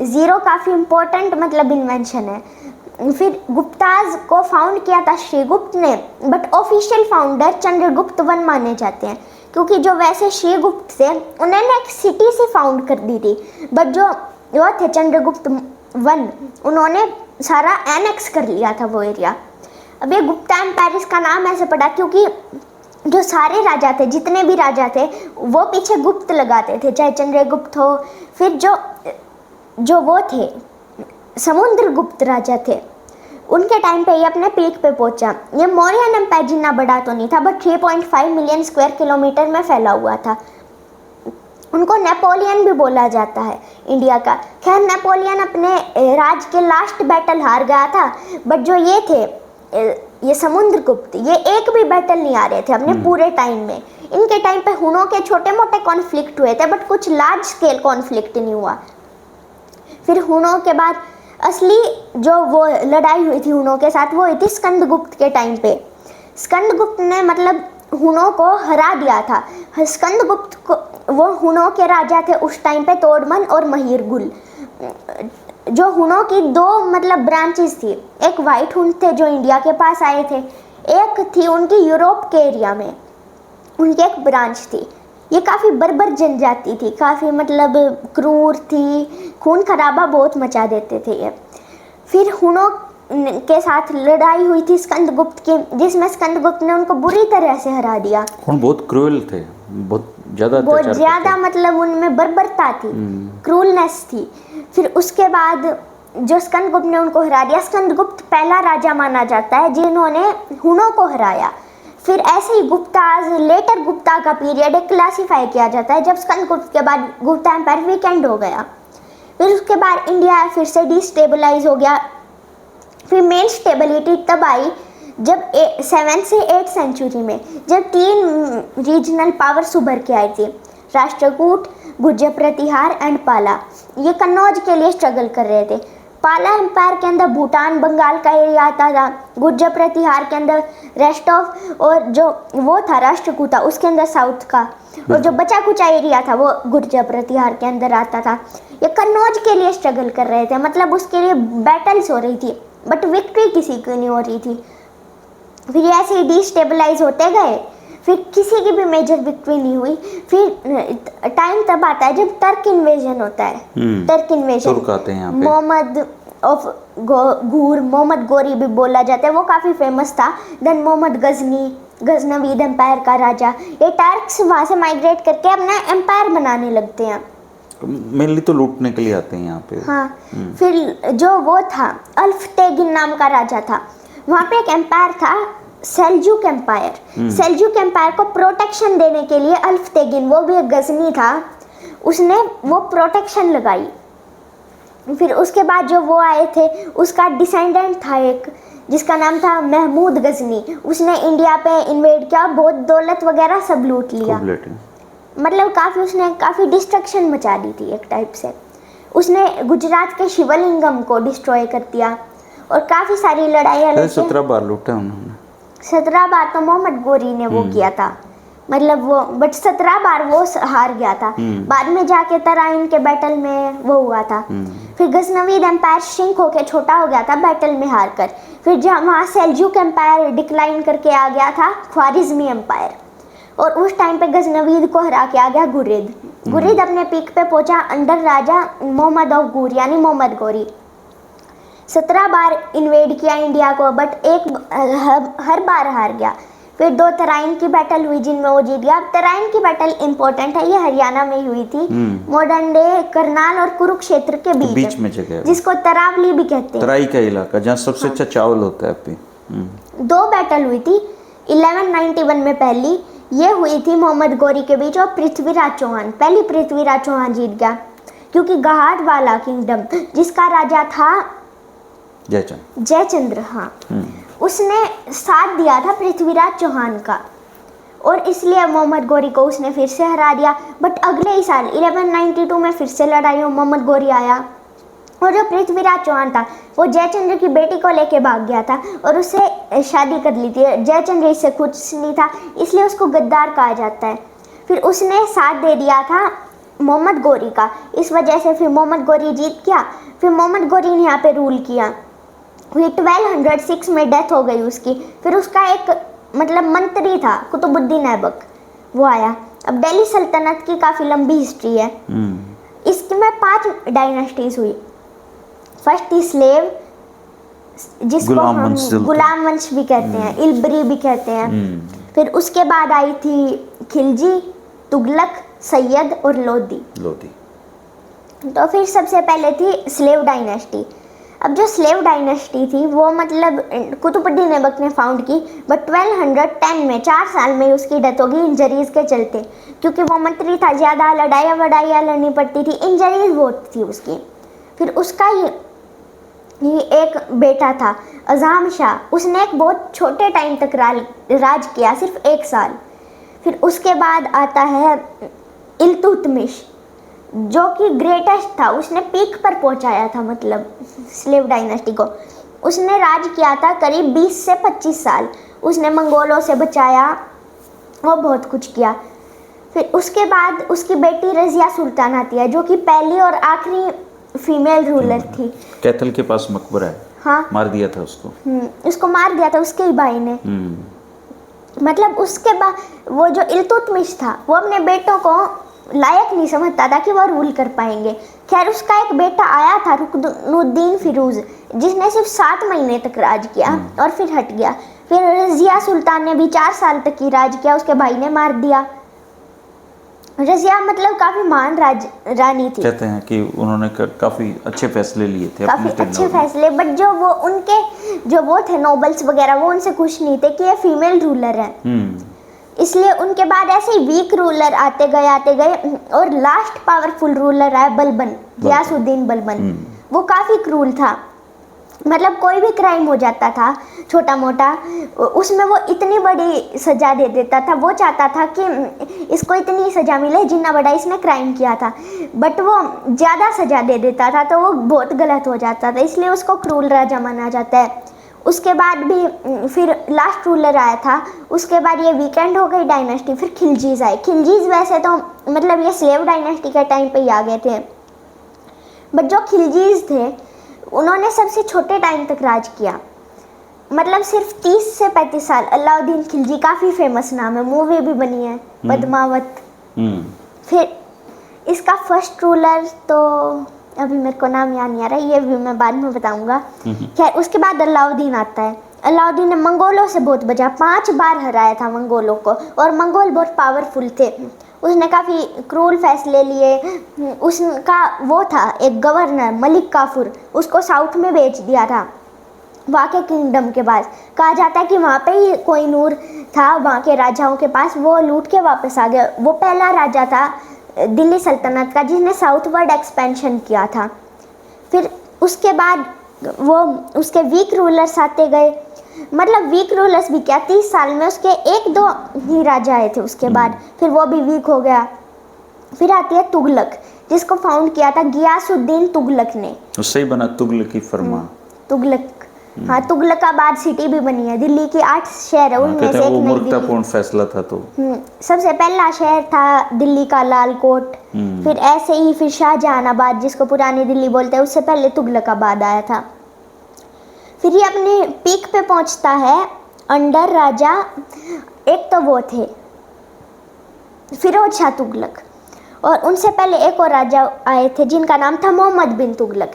ज़ीरो काफ़ी इम्पोर्टेंट मतलब इन्वेंशन है। फिर गुप्ताज को फाउंड किया था श्रीगुप्त ने, but official founder Chandragupta one माने जाते हैं क्योंकि जो वैसे श्रीगुप्त थे उन्होंने एक सिटी से फाउंड कर दी थी, बट जो वो थे चंद्रगुप्त वन, उन्होंने सारा एनेक्स कर लिया था वो एरिया। अब ये गुप्ता एम्पायर इसका नाम ऐसे पड़ा क्योंकि जो सारे राजा थे, जितने भी राजा थे, वो पीछे गुप्त लगाते थे, चाहे चंद्रगुप्त हो, फिर जो वो थे समुद्रगुप्त राजा थे, उनके टाइम पे ये अपने पीक पे पहुंचा। ये मौर्यन एम्पायर जितना बड़ा तो नहीं था, बट 3.5 मिलियन स्क्वायर किलोमीटर में फैला हुआ था। उनको नेपोलियन भी बोला जाता है इंडिया का। खैर नेपोलियन अपने राज के लास्ट बैटल हार गया था, बट जो ये थे ये समुद्रगुप्त, ये एक भी बैटल नहीं आ रहे थे अपने पूरे टाइम में। इनके टाइम पे हुनों के छोटे मोटे कॉन्फ्लिक्ट हुए थे, बट कुछ लार्ज स्केल कॉन्फ्लिक्ट नहीं हुआ। फिर हुनों के बाद असली जो वो लड़ाई हुई थी हुनों के साथ, वो हुई थी स्कंदगुप्त के टाइम पे। स्कंदगुप्त ने मतलब हुनों को हरा दिया था। स्कंदगुप्त को, वो हुनों के राजा थे उस टाइम पे, तोड़मन और महिरगुल। जो हुनों की 2 मतलब ब्रांचेस थी, एक वाइट हुन थे जो इंडिया के पास आए थे, एक थी उनकी यूरोप के एरिया में, उनकी एक ब्रांच थी। ये काफ़ी बर्बर जनजाति थी, काफ़ी मतलब क्रूर थी, खून खराबा बहुत मचा देते थे ये। फिर हुनों के साथ लड़ाई हुई थी स्कंदगुप्त की, जिसमें स्कंदगुप्त ने उनको बुरी तरह से हरा दिया। बहुत क्रूएल थे, बहुत ज़्यादा मतलब उनमें बर्बरता थी, क्रूलनेस थी। फिर उसके बाद जो स्कंदगुप्त ने उनको हरा दिया। स्कंदगुप्त पहला राजा माना जाता है जिन्होंने हुनों को हराया। फिर ऐसे ही गुप्ताज, लेटर गुप्ता का पीरियड एक क्लासीफाई किया जाता है, जब स्कंदगुप्त के बाद गुप्ता एम्पायर वीकेंड हो गया। फिर उसके बाद इंडिया फिर से डिस्टेबलाइज हो गया। फिर मेन स्टेबिलिटी तब आई जब 7th से 8th सेंचुरी में, जब 3 रीजनल पावर्स उभर के आई थी, राष्ट्रकूट, गुर्जर प्रतिहार एंड पाला। ये कन्नौज के लिए स्ट्रगल कर रहे थे। पाला एम्पायर के अंदर भूटान, बंगाल का एरिया आता था। गुर्जर प्रतिहार के अंदर रेस्ट ऑफ, और जो वो था राष्ट्रकूट था उसके अंदर साउथ का, और जो बचा कुचा एरिया था वो गुर्जर प्रतिहार के अंदर आता था। ये कन्नौज के लिए स्ट्रगल कर रहे थे, मतलब उसके लिए बैटल्स हो रही थी, बट विक्ट्री किसी की नहीं हो रही थी। फिर ऐसे ही डिस्टेबलाइज होते गए, फिर किसी की भी मेजर विक्ट्री नहीं हुई। फिर टाइम तब आता है जब टर्क इन्वेजन होता है। टर्क इन्वेजन, तुर्क आते हैं यहाँ पे। मोहम्मद ऑफ घूर, मोहम्मद गोरी भी बोला जाता है, वो काफ़ी फेमस था। देन मोहम्मद गजनवीद एम्पायर का राजा। ये टर्क्स वहाँ से माइग्रेट करके अपना एम्पायर बनाने लगते हैं। मेनली तो लूटने के लिए आते हैं यहाँ पे। हाँ। फिर जो वो था अल्फ तेगिन नाम का राजा था, वहाँ पे एक एम्पायर था सेल्जुक एम्पायर। सेल्जुक एम्पायर को प्रोटेक्शन देने के लिए अल्फ तेगिन, वो भी एक गजनी था, उसने वो प्रोटेक्शन लगाई। फिर उसके बाद जो वो आए थे उसका डिसेंडेंट था एक, जिसका नाम था महमूद गजनी। उसने इंडिया पे इन्वेड किया, बहुत दौलत वगैरह सब लूट लिया, मतलब उसने काफ़ी डिस्ट्रक्शन मचा दी थी एक टाइप से। उसने गुजरात के शिवलिंगम को डिस्ट्रॉय कर दिया और काफ़ी सारी लड़ाई 17 बार लूटा उन्होंने। 17 बार तो मोहम्मद गोरी ने वो किया था, मतलब वो, बट 17 बार वो हार गया था। बाद में जाके तराइन के बैटल में वो हुआ था। फिर गजनवीद एम्पायर श्रिंक होके छोटा हो गया था बैटल में हार कर। फिर जहाँ वहाँ सेल्जुक एम्पायर डिक्लाइन करके आ गया था ख्वारिज़मी एम्पायर, और उस टाइम पे गजनवीद को हरा के आ गया गुरिद। गुरिद अपने पीक पे पहुंचा अंडर राजा मोहम्मद ऑफ गूर यानी मोहम्मद गोरी। 17 बार इन्वेड किया इंडिया को, बट हर बार हार गया। फिर 2 तराइन की बैटल हुई जिनमें वो जीत गया। तराइन की बैटल इंपॉर्टेंट है, ये हरियाणा में हुई थी, मॉडर्न डे करनाल और कुरुक्षेत्र के बीच में जगह, जिसको तरावली भी कहते हैं, तराई का इलाका जहाँ सबसे अच्छा चावल होता है। 2 बैटल हुई थी। 1191 में पहली ये हुई थी मोहम्मद गोरी के बीच और पृथ्वीराज चौहान। पहली पृथ्वीराज चौहान जीत गया, क्योंकि गहाद वाला किंगडम जिसका राजा था जयचंद्र, हाँ, उसने साथ दिया था पृथ्वीराज चौहान का, और इसलिए मोहम्मद गोरी को उसने फिर से हरा दिया। बट अगले ही साल 1192 में फिर से लड़ाई, मोहम्मद गोरी आया, और जो पृथ्वीराज चौहान था वो जयचंद्र की बेटी को लेके भाग गया था और उससे शादी कर ली थी। जयचंद्र इससे खुश नहीं था, इसलिए उसको गद्दार कहा जाता है। फिर उसने साथ दे दिया था मोहम्मद गोरी का, इस वजह से फिर मोहम्मद गोरी जीत गया। फिर मोहम्मद गोरी ने यहाँ पे रूल किया। फिर 1206 में डेथ हो गई उसकी। फिर उसका एक मतलब मंत्री था कुतुबुद्दीन ऐबक, वो आया। अब दिल्ली सल्तनत की काफ़ी लंबी हिस्ट्री है। इसमें 5 डायनेस्टीज हुई। फर्स्ट थी स्लेव, जिसको हम गुलाम वंश भी कहते हैं, इल्बरी भी कहते हैं। फिर उसके बाद आई थी खिलजी, तुगलक, सैयद और लोधी। तो फिर सबसे पहले थी स्लेव डायनेस्टी। अब जो स्लेव डायनेस्टी थी वो मतलब कुतुबुद्दीन ऐबक ने फाउंड की, बट 1210 में 4 साल में उसकी डेथ होगी इंजरीज के चलते, क्योंकि वो मंत्री था, ज़्यादा लड़ाइयाँ लड़नी पड़ती थी, इंजरीज बहुत थी उसकी। फिर उसका ये एक बेटा था अज़ाम शाह, उसने एक बहुत छोटे टाइम तक राज किया, सिर्फ 1 साल। फिर उसके बाद आता है इल्तुतमिश, जो कि ग्रेटेस्ट था, उसने पीक पर पहुंचाया था मतलब स्लेव डायनेस्टी को। उसने राज किया था करीब 20 से 25 साल। उसने मंगोलों से बचाया, वो बहुत कुछ किया। फिर उसके बाद उसकी बेटी रज़िया सुल्तान आती है, जो कि पहली और आखिरी फीमेल रूलर थी। कैथल के पास मकबरा है, हाँ, मार दिया था उसको मार दिया था उसके ही भाई ने। मतलब उसके बाद वो जो इल्तुतमिश था वो अपने बेटों को लायक नहीं समझता था कि वो रूल कर पाएंगे। खैर उसका एक बेटा आया था रुकनुद्दीन फिरोज, जिसने सिर्फ 7 महीने तक राज किया और फिर हट गया। फिर रज़िया सुल्तान ने भी 4 साल तक ही राज किया, उसके भाई ने मार दिया। रजिया मतलब काफी महान रानी थी। कहते हैं कि उन्होंने काफी अच्छे फैसले लिए थे, काफी अपने अच्छे टेन्योर में। फैसले, बट जो वो उनके जो वो थे नोबल्स वगैरह, वो उनसे खुश नहीं थे कि ये फीमेल रूलर है। इसलिए उनके बाद ऐसे ही वीक रूलर आते गए और लास्ट पावरफुल रूलर आया बलबन, गियासुद्दीन बलबन। वो काफी क्रूल था, मतलब कोई भी क्राइम हो जाता था छोटा मोटा, उसमें वो इतनी बड़ी सजा दे देता था। वो चाहता था कि इसको इतनी सजा मिले जितना बड़ा इसने क्राइम किया था, बट वो ज़्यादा सजा दे देता था तो वो बहुत गलत हो जाता था, इसलिए उसको क्रूल राजा माना जाता है। उसके बाद भी फिर लास्ट रूलर आया था, उसके बाद ये वीकेंड हो गई डायनेस्टी, फिर खिलजीज आए। खिलजीज वैसे तो मतलब ये स्लेव डायनेस्टी के टाइम पे ही आ गए थे, बट जो खिलजीज थे उन्होंने सबसे छोटे टाइम तक राज किया, मतलब सिर्फ 30 से 35 साल। अलाउद्दीन खिलजी काफ़ी फेमस नाम है, मूवी भी बनी है पद्मावत। फिर इसका फर्स्ट रूलर तो अभी मेरे को नाम याद नहीं आ रहा, ये भी मैं बाद में बताऊंगा। खैर उसके बाद अलाउद्दीन आता है। अलाउद्दीन ने मंगोलों से बहुत बचा, 5 बार हराया था मंगोलों को, और मंगोल बहुत पावरफुल थे। उसने काफ़ी क्रूर फैसले लिए। उसका वो था एक गवर्नर मलिक काफूर, उसको साउथ में बेच दिया था वहाँ के किंगडम के पास। कहा जाता है कि वहाँ पे ही कोहिनूर था वहाँ के राजाओं के पास, वो लूट के वापस आ गया। वो पहला राजा था दिल्ली सल्तनत का जिसने साउथवर्ड एक्सपेंशन किया था। फिर उसके बाद वो उसके वीक रूलर्स आते गए, मतलब वीक रूलर्स भी क्या, 30 साल में उसके 1-2 ही राजा आए थे उसके बाद, फिर वो भी वीक हो गया। फिर आती है तुगलक, जिसको फाउंड किया था गियासुद्दीन तुगलक ने। उससे ही बना तुगलकी फरमा। तुगलक, हाँ, तुगलकाबाद सिटी भी बनी है, दिल्ली की 8 शहर है उनमें से एक नई मूर्खतापूर्ण फैसला था। तो सबसे पहला शहर था दिल्ली का लालकोट, फिर ऐसे ही फिर शाहजहानाबाद जिसको पुरानी दिल्ली बोलते हैं, उससे पहले तुगलकाबाद आया था। फिर ये अपने पीक पे पहुंचता है अंडर राजा, एक तो वो थे फिरोज शाह तुगलक, और उनसे पहले एक और राजा आए थे जिनका नाम था मोहम्मद बिन तुगलक।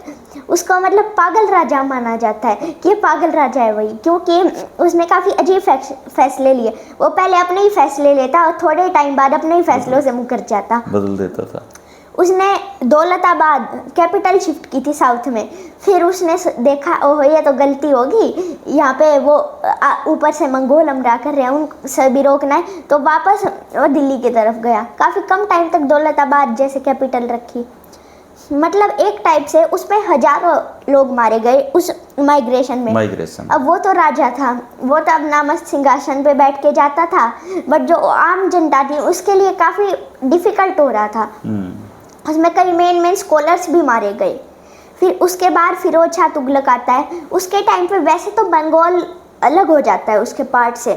उसको मतलब पागल राजा माना जाता है कि ये पागल राजा है वही, क्योंकि उसने काफ़ी अजीब फैसले लिए। वो पहले अपने ही फैसले लेता और थोड़े टाइम बाद अपने ही फैसलों से मुकर जाता, बदल देता था। उसने दौलताबाद कैपिटल शिफ्ट की थी साउथ में, फिर उसने देखा ओहो ये तो गलती होगी, यहाँ पे वो ऊपर से मंगोल हमला कर रहे हैं, उन सभी रोकना है, तो वापस वो दिल्ली की तरफ गया। काफ़ी कम टाइम तक दौलताबाद जैसे कैपिटल रखी, मतलब एक टाइप से उसमें हजारों लोग मारे गए उस माइग्रेशन में। अब वो तो राजा था, वो तो अब नामस्त सिंहासन पे बैठ के जाता था, बट जो आम जनता थी उसके लिए काफ़ी डिफ़िकल्ट हो रहा था। उसमें कई मेन स्कॉलर्स भी मारे गए। फिर उसके बाद फिरोज शाह तुगलक आता है। उसके टाइम पे वैसे तो बंगाल अलग हो जाता है उसके पार्ट से,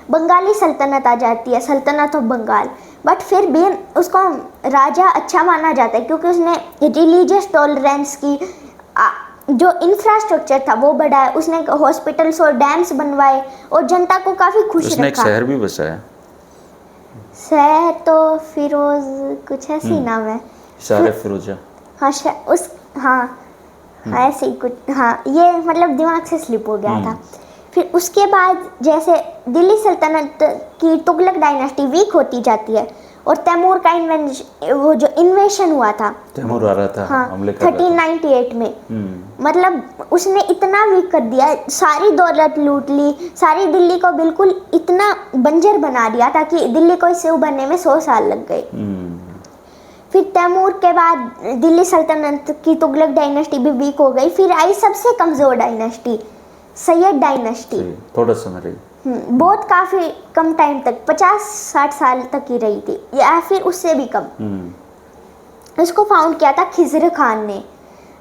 बंगाली सल्तनत आ जाती है, सल्तनत ऑफ बंगाल, बट फिर भी उसको राजा अच्छा माना जाता है क्योंकि उसने रिलीजियस टॉलरेंस की, जो इंफ्रास्ट्रक्चर था वो बढ़ाया, उसने हॉस्पिटल्स और डैम्स बनवाए और जनता को काफ़ी खुश रखा। उसने एक शहर भी बसाया, शहर तो फिरोज कुछ ऐसी नाम है, फिरोजा, हाँ हाँ ऐसे ही कुछ, हाँ ये मतलब दिमाग से स्लिप हो गया था। फिर उसके बाद जैसे दिल्ली सल्तनत की तुगलक डायनेस्टी वीक होती जाती है और तैमूर का वो जो इन्वेशन हुआ था, तैमूर आ रहा था, हाँ, हमले कर 1398 में, मतलब उसने इतना वीक कर दिया, सारी दौलत लूट ली, सारी दिल्ली को बिल्कुल इतना बंजर बना दिया था कि दिल्ली को इससे उभरने में 100 साल लग गए। फिर तैमूर के बाद दिल्ली सल्तनत की तुगलक डायनेस्टी भी वीक हो गई। फिर आई सबसे कमज़ोर डायनेस्टी, सैयद डायनेस्टी, थोड़ा समय रही, बहुत काफ़ी कम टाइम तक, 50-60 साल तक ही रही थी या फिर उससे भी कम। उसको फाउंड किया था खिज़र खान ने।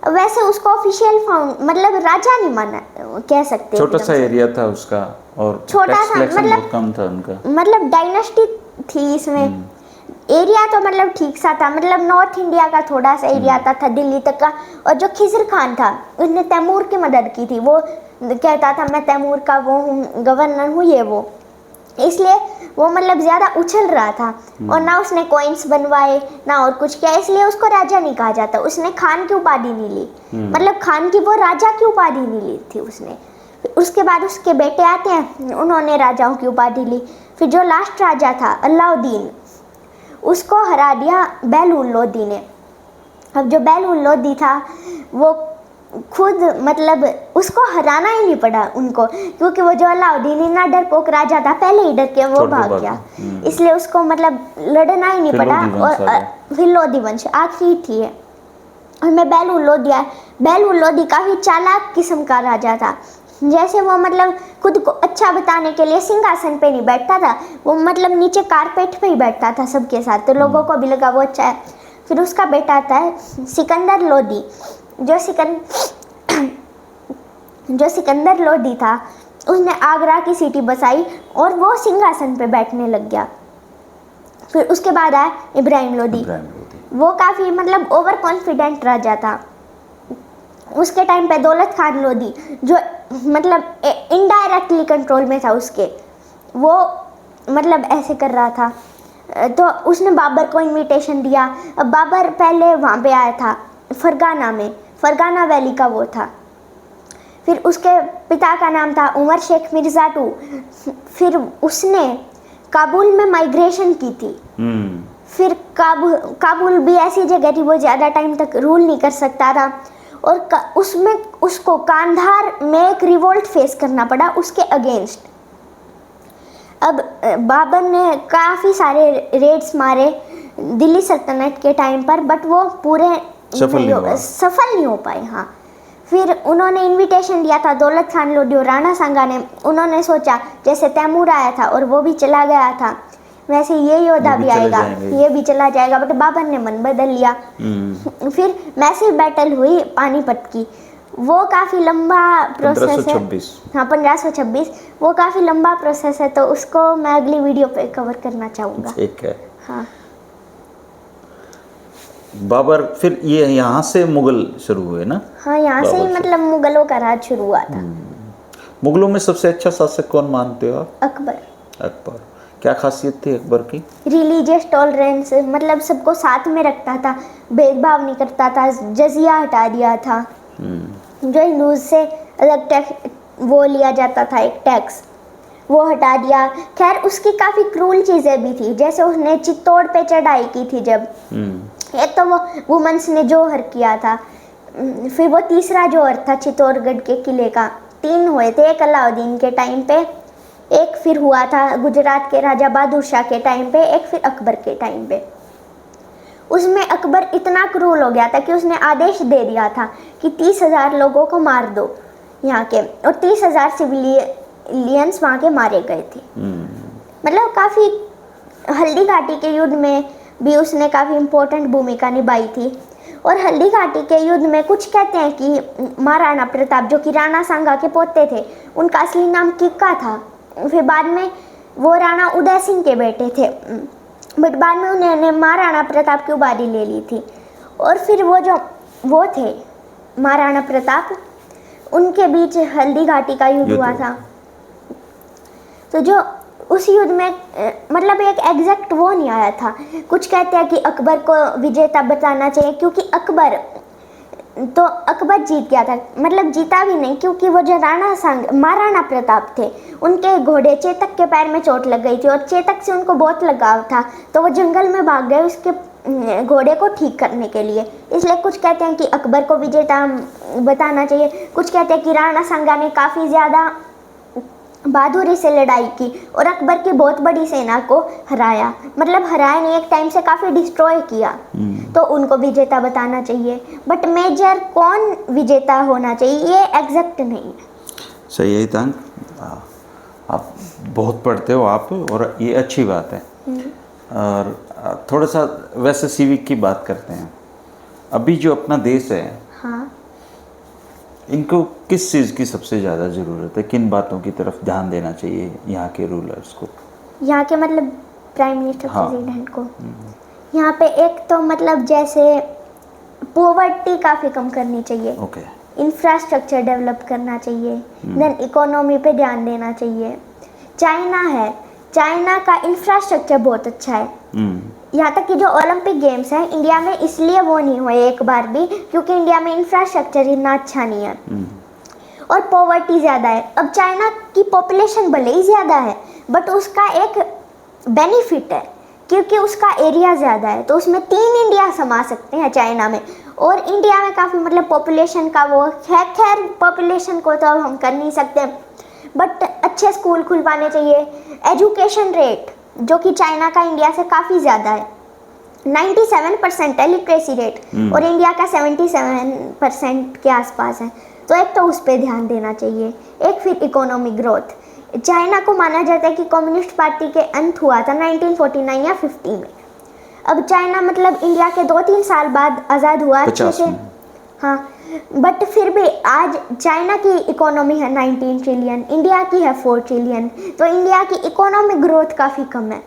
वैसे उसको ऑफिशियल फाउंड मतलब राजा नहीं माना कह सकते, छोटा सा एरिया था उसका और छोटा सा, मतलब कम था उनका, मतलब डायनेस्टी थी इसमें। एरिया तो मतलब ठीक सा था, मतलब नॉर्थ इंडिया का थोड़ा सा एरिया आता था दिल्ली तक का। और जो खिज़र खान था उसने तैमूर की मदद की थी, वो कहता था मैं तैमूर का वो हूँ, गवर्नर हूँ ये वो, इसलिए वो मतलब ज़्यादा उछल रहा था। और ना उसने कॉइन्स बनवाए ना और कुछ किया, इसलिए उसको राजा नहीं कहा जाता। उसने खान की उपाधि नहीं ली, मतलब खान की वो राजा की उपाधि नहीं ली थी उसने। उसके बाद उसके बेटे आते हैं, उन्होंने राजाओं की उपाधि ली। फिर जो लास्ट राजा था अलाउद्दीन, उसको हरा दिया बेलून लोदी ने। अब जो बेलून लोदी था वो खुद मतलब उसको हराना ही नहीं पड़ा उनको, क्योंकि वो जो अलाउद्दीन इतना डरपोक राजा था, पहले ही डर के वो भाग गया, इसलिए उसको मतलब लड़ना ही नहीं पड़ा। और फिर लोदी वंश आखिरी थी है। और मैं बेलून लोदी है, बेलून लोदी काफ़ी चालाक किस्म का राजा था। जैसे वो मतलब खुद को अच्छा बताने के लिए सिंहासन पे नहीं बैठता था, वो मतलब नीचे कारपेट पे ही बैठता था सबके साथ, तो लोगों को भी लगा वो अच्छा है। फिर उसका बेटा आता है सिकंदर लोदी। जो सिकंदर लोदी था उसने आगरा की सिटी बसाई और वो सिंहासन पे बैठने लग गया। फिर उसके बाद आया इब्राहिम लोदी। वो काफ़ी मतलब ओवर कॉन्फिडेंट राजा था। उसके टाइम पे दौलत खान लोदी जो मतलब इनडायरेक्टली कंट्रोल में था उसके, वो मतलब ऐसे कर रहा था, तो उसने बाबर को इनविटेशन दिया। अब बाबर पहले वहाँ पे आया था फरगाना में, फरगाना वैली का वो था। फिर उसके पिता का नाम था उमर शेख मिर्ज़ा टू। फिर उसने काबुल में माइग्रेशन की थी। फिर काबुल भी ऐसी जगह थी वो ज़्यादा टाइम तक रूल नहीं कर सकता था, और उसमें उसको कांधार में एक रिवोल्ट फेस करना पड़ा उसके अगेंस्ट। अब बाबर ने काफ़ी सारे रेड्स मारे दिल्ली सल्तनत के टाइम पर, बट वो पूरे सफल नहीं हो पाए। हाँ, फिर उन्होंने इनविटेशन दिया था दौलत खान लोदी और राणा सांगा ने। उन्होंने सोचा जैसे तैमूर आया था और वो भी चला गया था, वैसे ये योद्धा भी आएगा, ये भी चला जाएगा, बट बाबर ने मन बदल लिया। फिर मैसिव बैटल हुई पानीपत की, वो काफ़ी लंबा प्रोसेस है। हाँ, 1526, वो काफ़ी लंबा प्रोसेस है, तो उसको मैं अगली वीडियो पे कवर करना चाहूँगा। ठीक है। हाँ, बाबर फिर ये यहाँ से मुगल शुरू हुए ना? हाँ, यहाँ से ही मतलब मुगलों का राज शुरू हुआ था। मुगलों में सबसे अच्छा शासक कौन मानते हो आप? अकबर। अकबर, क्या खासियत थी अकबर की? रिलीजियस टॉलरेंस, मतलब सबको साथ में रखता था, भेदभाव नहीं करता था, जजिया हटा दिया था। जो हिंदूज से अलग टैक्स वो लिया जाता था, एक टैक्स वो हटा दिया। खैर उसकी काफ़ी क्रूल चीज़ें भी थी, जैसे उसने चित्तौड़ पे चढ़ाई की थी जब, एक तो वो वुमेन्स ने जोहर किया था, फिर वो तीसरा जोहर था चित्तौड़गढ़ के किले का। 3 हुए थे, एक अलाउद्दीन के टाइम पे, एक फिर हुआ था गुजरात के राजा बहादुर शाह के टाइम पे, एक फिर अकबर के टाइम पे। उसमें अकबर इतना क्रूर हो गया था कि उसने आदेश दे दिया था कि 30,000 लोगों को मार दो यहाँ के, और 30,000 सिविलियंस वहाँ के मारे गए थे। मतलब काफ़ी हल्दी घाटी के युद्ध में भी उसने काफ़ी इम्पोर्टेंट भूमिका निभाई थी। और हल्दी घाटी के युद्ध में कुछ कहते हैं कि महाराणा प्रताप, जो कि राणा सांगा के पोते थे, उनका असली नाम किक्का था। फिर बाद में वो राणा उदय सिंह के बेटे थे, बट बाद में उन्होंने महाराणा प्रताप की उपाधि ले ली थी। और फिर वो थे महाराणा प्रताप, उनके बीच हल्दी घाटी का युद्ध हुआ था। तो जो उस युद्ध में मतलब एक एग्जैक्ट वो नहीं आया था। कुछ कहते हैं कि अकबर को विजेता बताना चाहिए, क्योंकि अकबर जीत गया था, मतलब जीता भी नहीं, क्योंकि वो जो महाराणा प्रताप थे, उनके घोड़े चेतक के पैर में चोट लग गई थी और चेतक से उनको बहुत लगाव था, तो वो जंगल में भाग गए उसके घोड़े को ठीक करने के लिए। इसलिए कुछ कहते हैं कि अकबर को विजेता बताना चाहिए, कुछ कहते हैं कि राणा सांगा ने काफ़ी ज़्यादा बहादुरी से लड़ाई की और अकबर की बहुत बड़ी सेना को हराया, मतलब हराया नहीं, एक टाइम से काफ़ी डिस्ट्रॉय किया, तो उनको विजेता बताना चाहिए। बट मेजर कौन विजेता होना चाहिए ये एग्जैक्ट नहीं है। सही है तांग, आप बहुत पढ़ते हो आप, और ये अच्छी बात है। और थोड़ा सा वैसे सिविक की बात करते हैं। अभी जो अपना देश है, हाँ, इनको किस चीज़ की सबसे ज़्यादा ज़रूरत है? किन बातों की तरफ ध्यान देना चाहिए यहाँ के रूलर्स को? यहाँ के मतलब प्राइम मिनिस्टर, प्रेसिडेंट को यहाँ पे एक तो मतलब जैसे पॉवर्टी काफ़ी कम करनी चाहिए, इंफ्रास्ट्रक्चर डेवलप करना चाहिए, देन इकोनॉमी पे ध्यान देना चाहिए। चाइना है, चाइना का इंफ्रास्ट्रक्चर बहुत अच्छा है। यहाँ तक कि जो ओलंपिक गेम्स हैं इंडिया में इसलिए वो नहीं हुए एक बार भी, क्योंकि इंडिया में इंफ्रास्ट्रक्चर इतना अच्छा नहीं है और पॉवर्टी ज़्यादा है। अब चाइना की पॉपुलेशन भले ही ज़्यादा है, बट उसका एक बेनिफिट है क्योंकि उसका एरिया ज़्यादा है, तो उसमें 3 इंडिया समा सकते हैं चाइना में। और इंडिया में काफ़ी मतलब पॉपुलेशन का वो है, खैर पॉपुलेशन को तो अब हम कर नहीं सकते, बट अच्छे स्कूल खुलवाने चाहिए। एजुकेशन रेट जो कि चाइना का इंडिया से काफ़ी ज़्यादा है, 97% है लिटरेसी रेट, और इंडिया का 77% के आसपास है। तो एक तो उस पर ध्यान देना चाहिए। एक फिर इकोनॉमिक ग्रोथ, चाइना को माना जाता है कि कम्युनिस्ट पार्टी के अंत हुआ था 1949 या 50 में। अब चाइना मतलब इंडिया के 2-3 साल बाद आज़ाद हुआ अच्छे से, हाँ, बट फिर भी आज चाइना की इकोनॉमी है 19 ट्रिलियन, इंडिया की है 4 ट्रिलियन, तो इंडिया की इकोनॉमिक ग्रोथ काफ़ी कम है।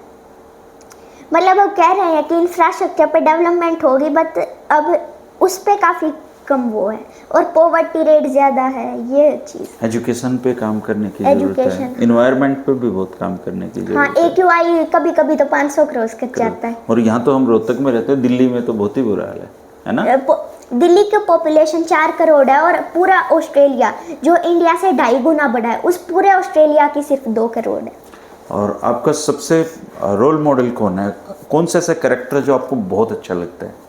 मतलब अब कह रहे हैं कि इंफ्रास्ट्रक्चर पे डेवलपमेंट होगी, बट अब उस पे काफ़ी कम वो है, और पॉवर्टी रेट ज़्यादा है, ये चीज़। एजुकेशन पे काम करने की जरूरत है, इन्वायरमेंट पे भी बहुत काम करने की जरूरत हाँ, है। AQI कभी कभी तो 500 क्रॉस कर जाता है। और यहाँ तो हम रोहतक में रहते हैं, दिल्ली में तो बहुत ही बुरा हाल है ना? दिल्ली की पॉपुलेशन 4 करोड़ है, और पूरा ऑस्ट्रेलिया जो इंडिया से 2.5 गुना बड़ा है, उस पूरे ऑस्ट्रेलिया की सिर्फ 2 करोड़ है। और आपका सबसे रोल मॉडल कौन है? कौन से ऐसे कैरेक्टर जो आपको बहुत अच्छा लगता है?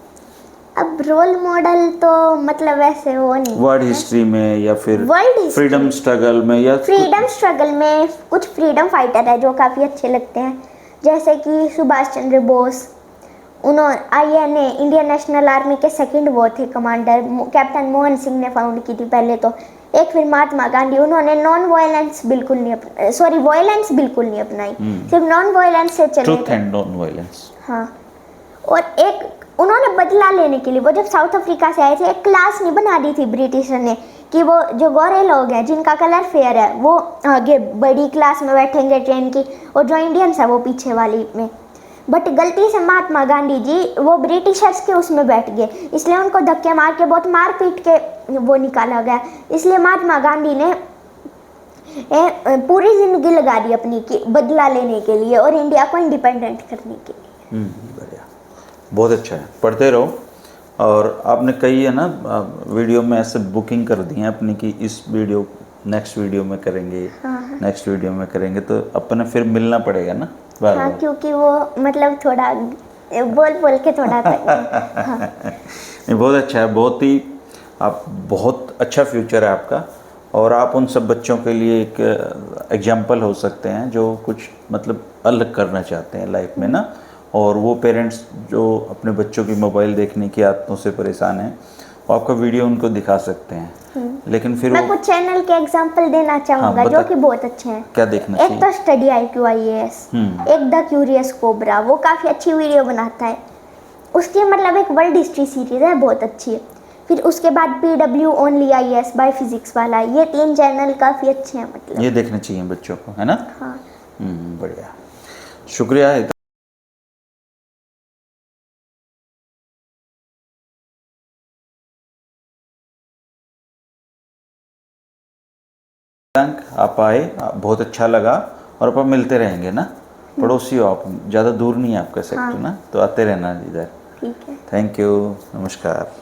अब रोल मॉडल तो मतलब वैसे वो नहीं, वर्ल्ड हिस्ट्री में या फिर वर्ल्ड फ्रीडम स्ट्रगल में, या फ्रीडम स्ट्रगल में कुछ फ्रीडम फाइटर है जो काफ़ी अच्छे लगते हैं, जैसे कि सुभाष चंद्र बोस। उन्होंने INA इंडियन नेशनल आर्मी के सेकंड वो थे कमांडर, कैप्टन मोहन सिंह ने फाउंड की थी पहले तो। एक फिर महात्मा गांधी, उन्होंने नॉन वायलेंस बिल्कुल नहीं वायलेंस बिल्कुल नहीं अपनाई, सिर्फ नॉन वायलेंस से चले। Truth and non violence. हाँ, और एक उन्होंने बदला लेने के लिए, वो जब साउथ अफ्रीका से आए थे, एक क्लास नहीं बना दी थी ब्रिटिशर ने कि वो जो गोरे लोग हैं जिनका कलर फेयर है वो आगे बड़ी क्लास में बैठेंगे ट्रेन की, और जो इंडियंस है वो पीछे वाली में। बट गलती से महात्मा गांधी जी वो ब्रिटिशर्स के उसमें बैठ गए, इसलिए उनको धक्के मार के बहुत मार पीट के वो निकाला गया। इसलिए महात्मा गांधी ने पूरी जिंदगी लगा दी अपनी की बदला लेने के लिए और इंडिया को इंडिपेंडेंट करने के लिए। बढ़िया, बहुत अच्छा है, पढ़ते रहो। और आपने कही है ना वीडियो में ऐसे बुकिंग कर दी है अपनी कि इस वीडियो नेक्स्ट वीडियो में करेंगे, नेक्स्ट वीडियो में करेंगे, तो अपने फिर मिलना पड़ेगा ना बार हाँ, बार। क्योंकि वो मतलब थोड़ा बोल के थोड़ा हाँ। नहीं, बहुत अच्छा है, बहुत ही आप बहुत अच्छा फ्यूचर है आपका, और आप उन सब बच्चों के लिए एक एग्जाम्पल हो सकते हैं जो कुछ मतलब अलग करना चाहते हैं लाइफ में ना। और वो पेरेंट्स जो अपने बच्चों की मोबाइल देखने की आदतों से परेशान हैं, वो आपका वीडियो उनको दिखा सकते हैं, लेकिन फिर मैं कुछ चैनल के एग्जांपल देना चाहूँगा जो कि बहुत अच्छे हैं। क्या देखना एक चाहिए? तो स्टडी IQ IAS, एक द क्यूरियस कोबरा, वो काफ़ी अच्छी वीडियो बनाता है, उसकी मतलब एक वर्ल्ड हिस्ट्री सीरीज है, बहुत अच्छी है। फिर उसके बाद PW only IAS by physics वाला, ये 3 चैनल काफ़ी अच्छे हैं, मतलब ये देखने चाहिए बच्चों को, है ना? हाँ। बढ़िया, शुक्रिया। आप आए, बहुत अच्छा लगा, और अपन मिलते रहेंगे ना, पड़ोसी हो आप, ज़्यादा दूर नहीं है आपका सेक्टर ना, तो आते रहना इधर। ठीक है, थैंक यू, नमस्कार।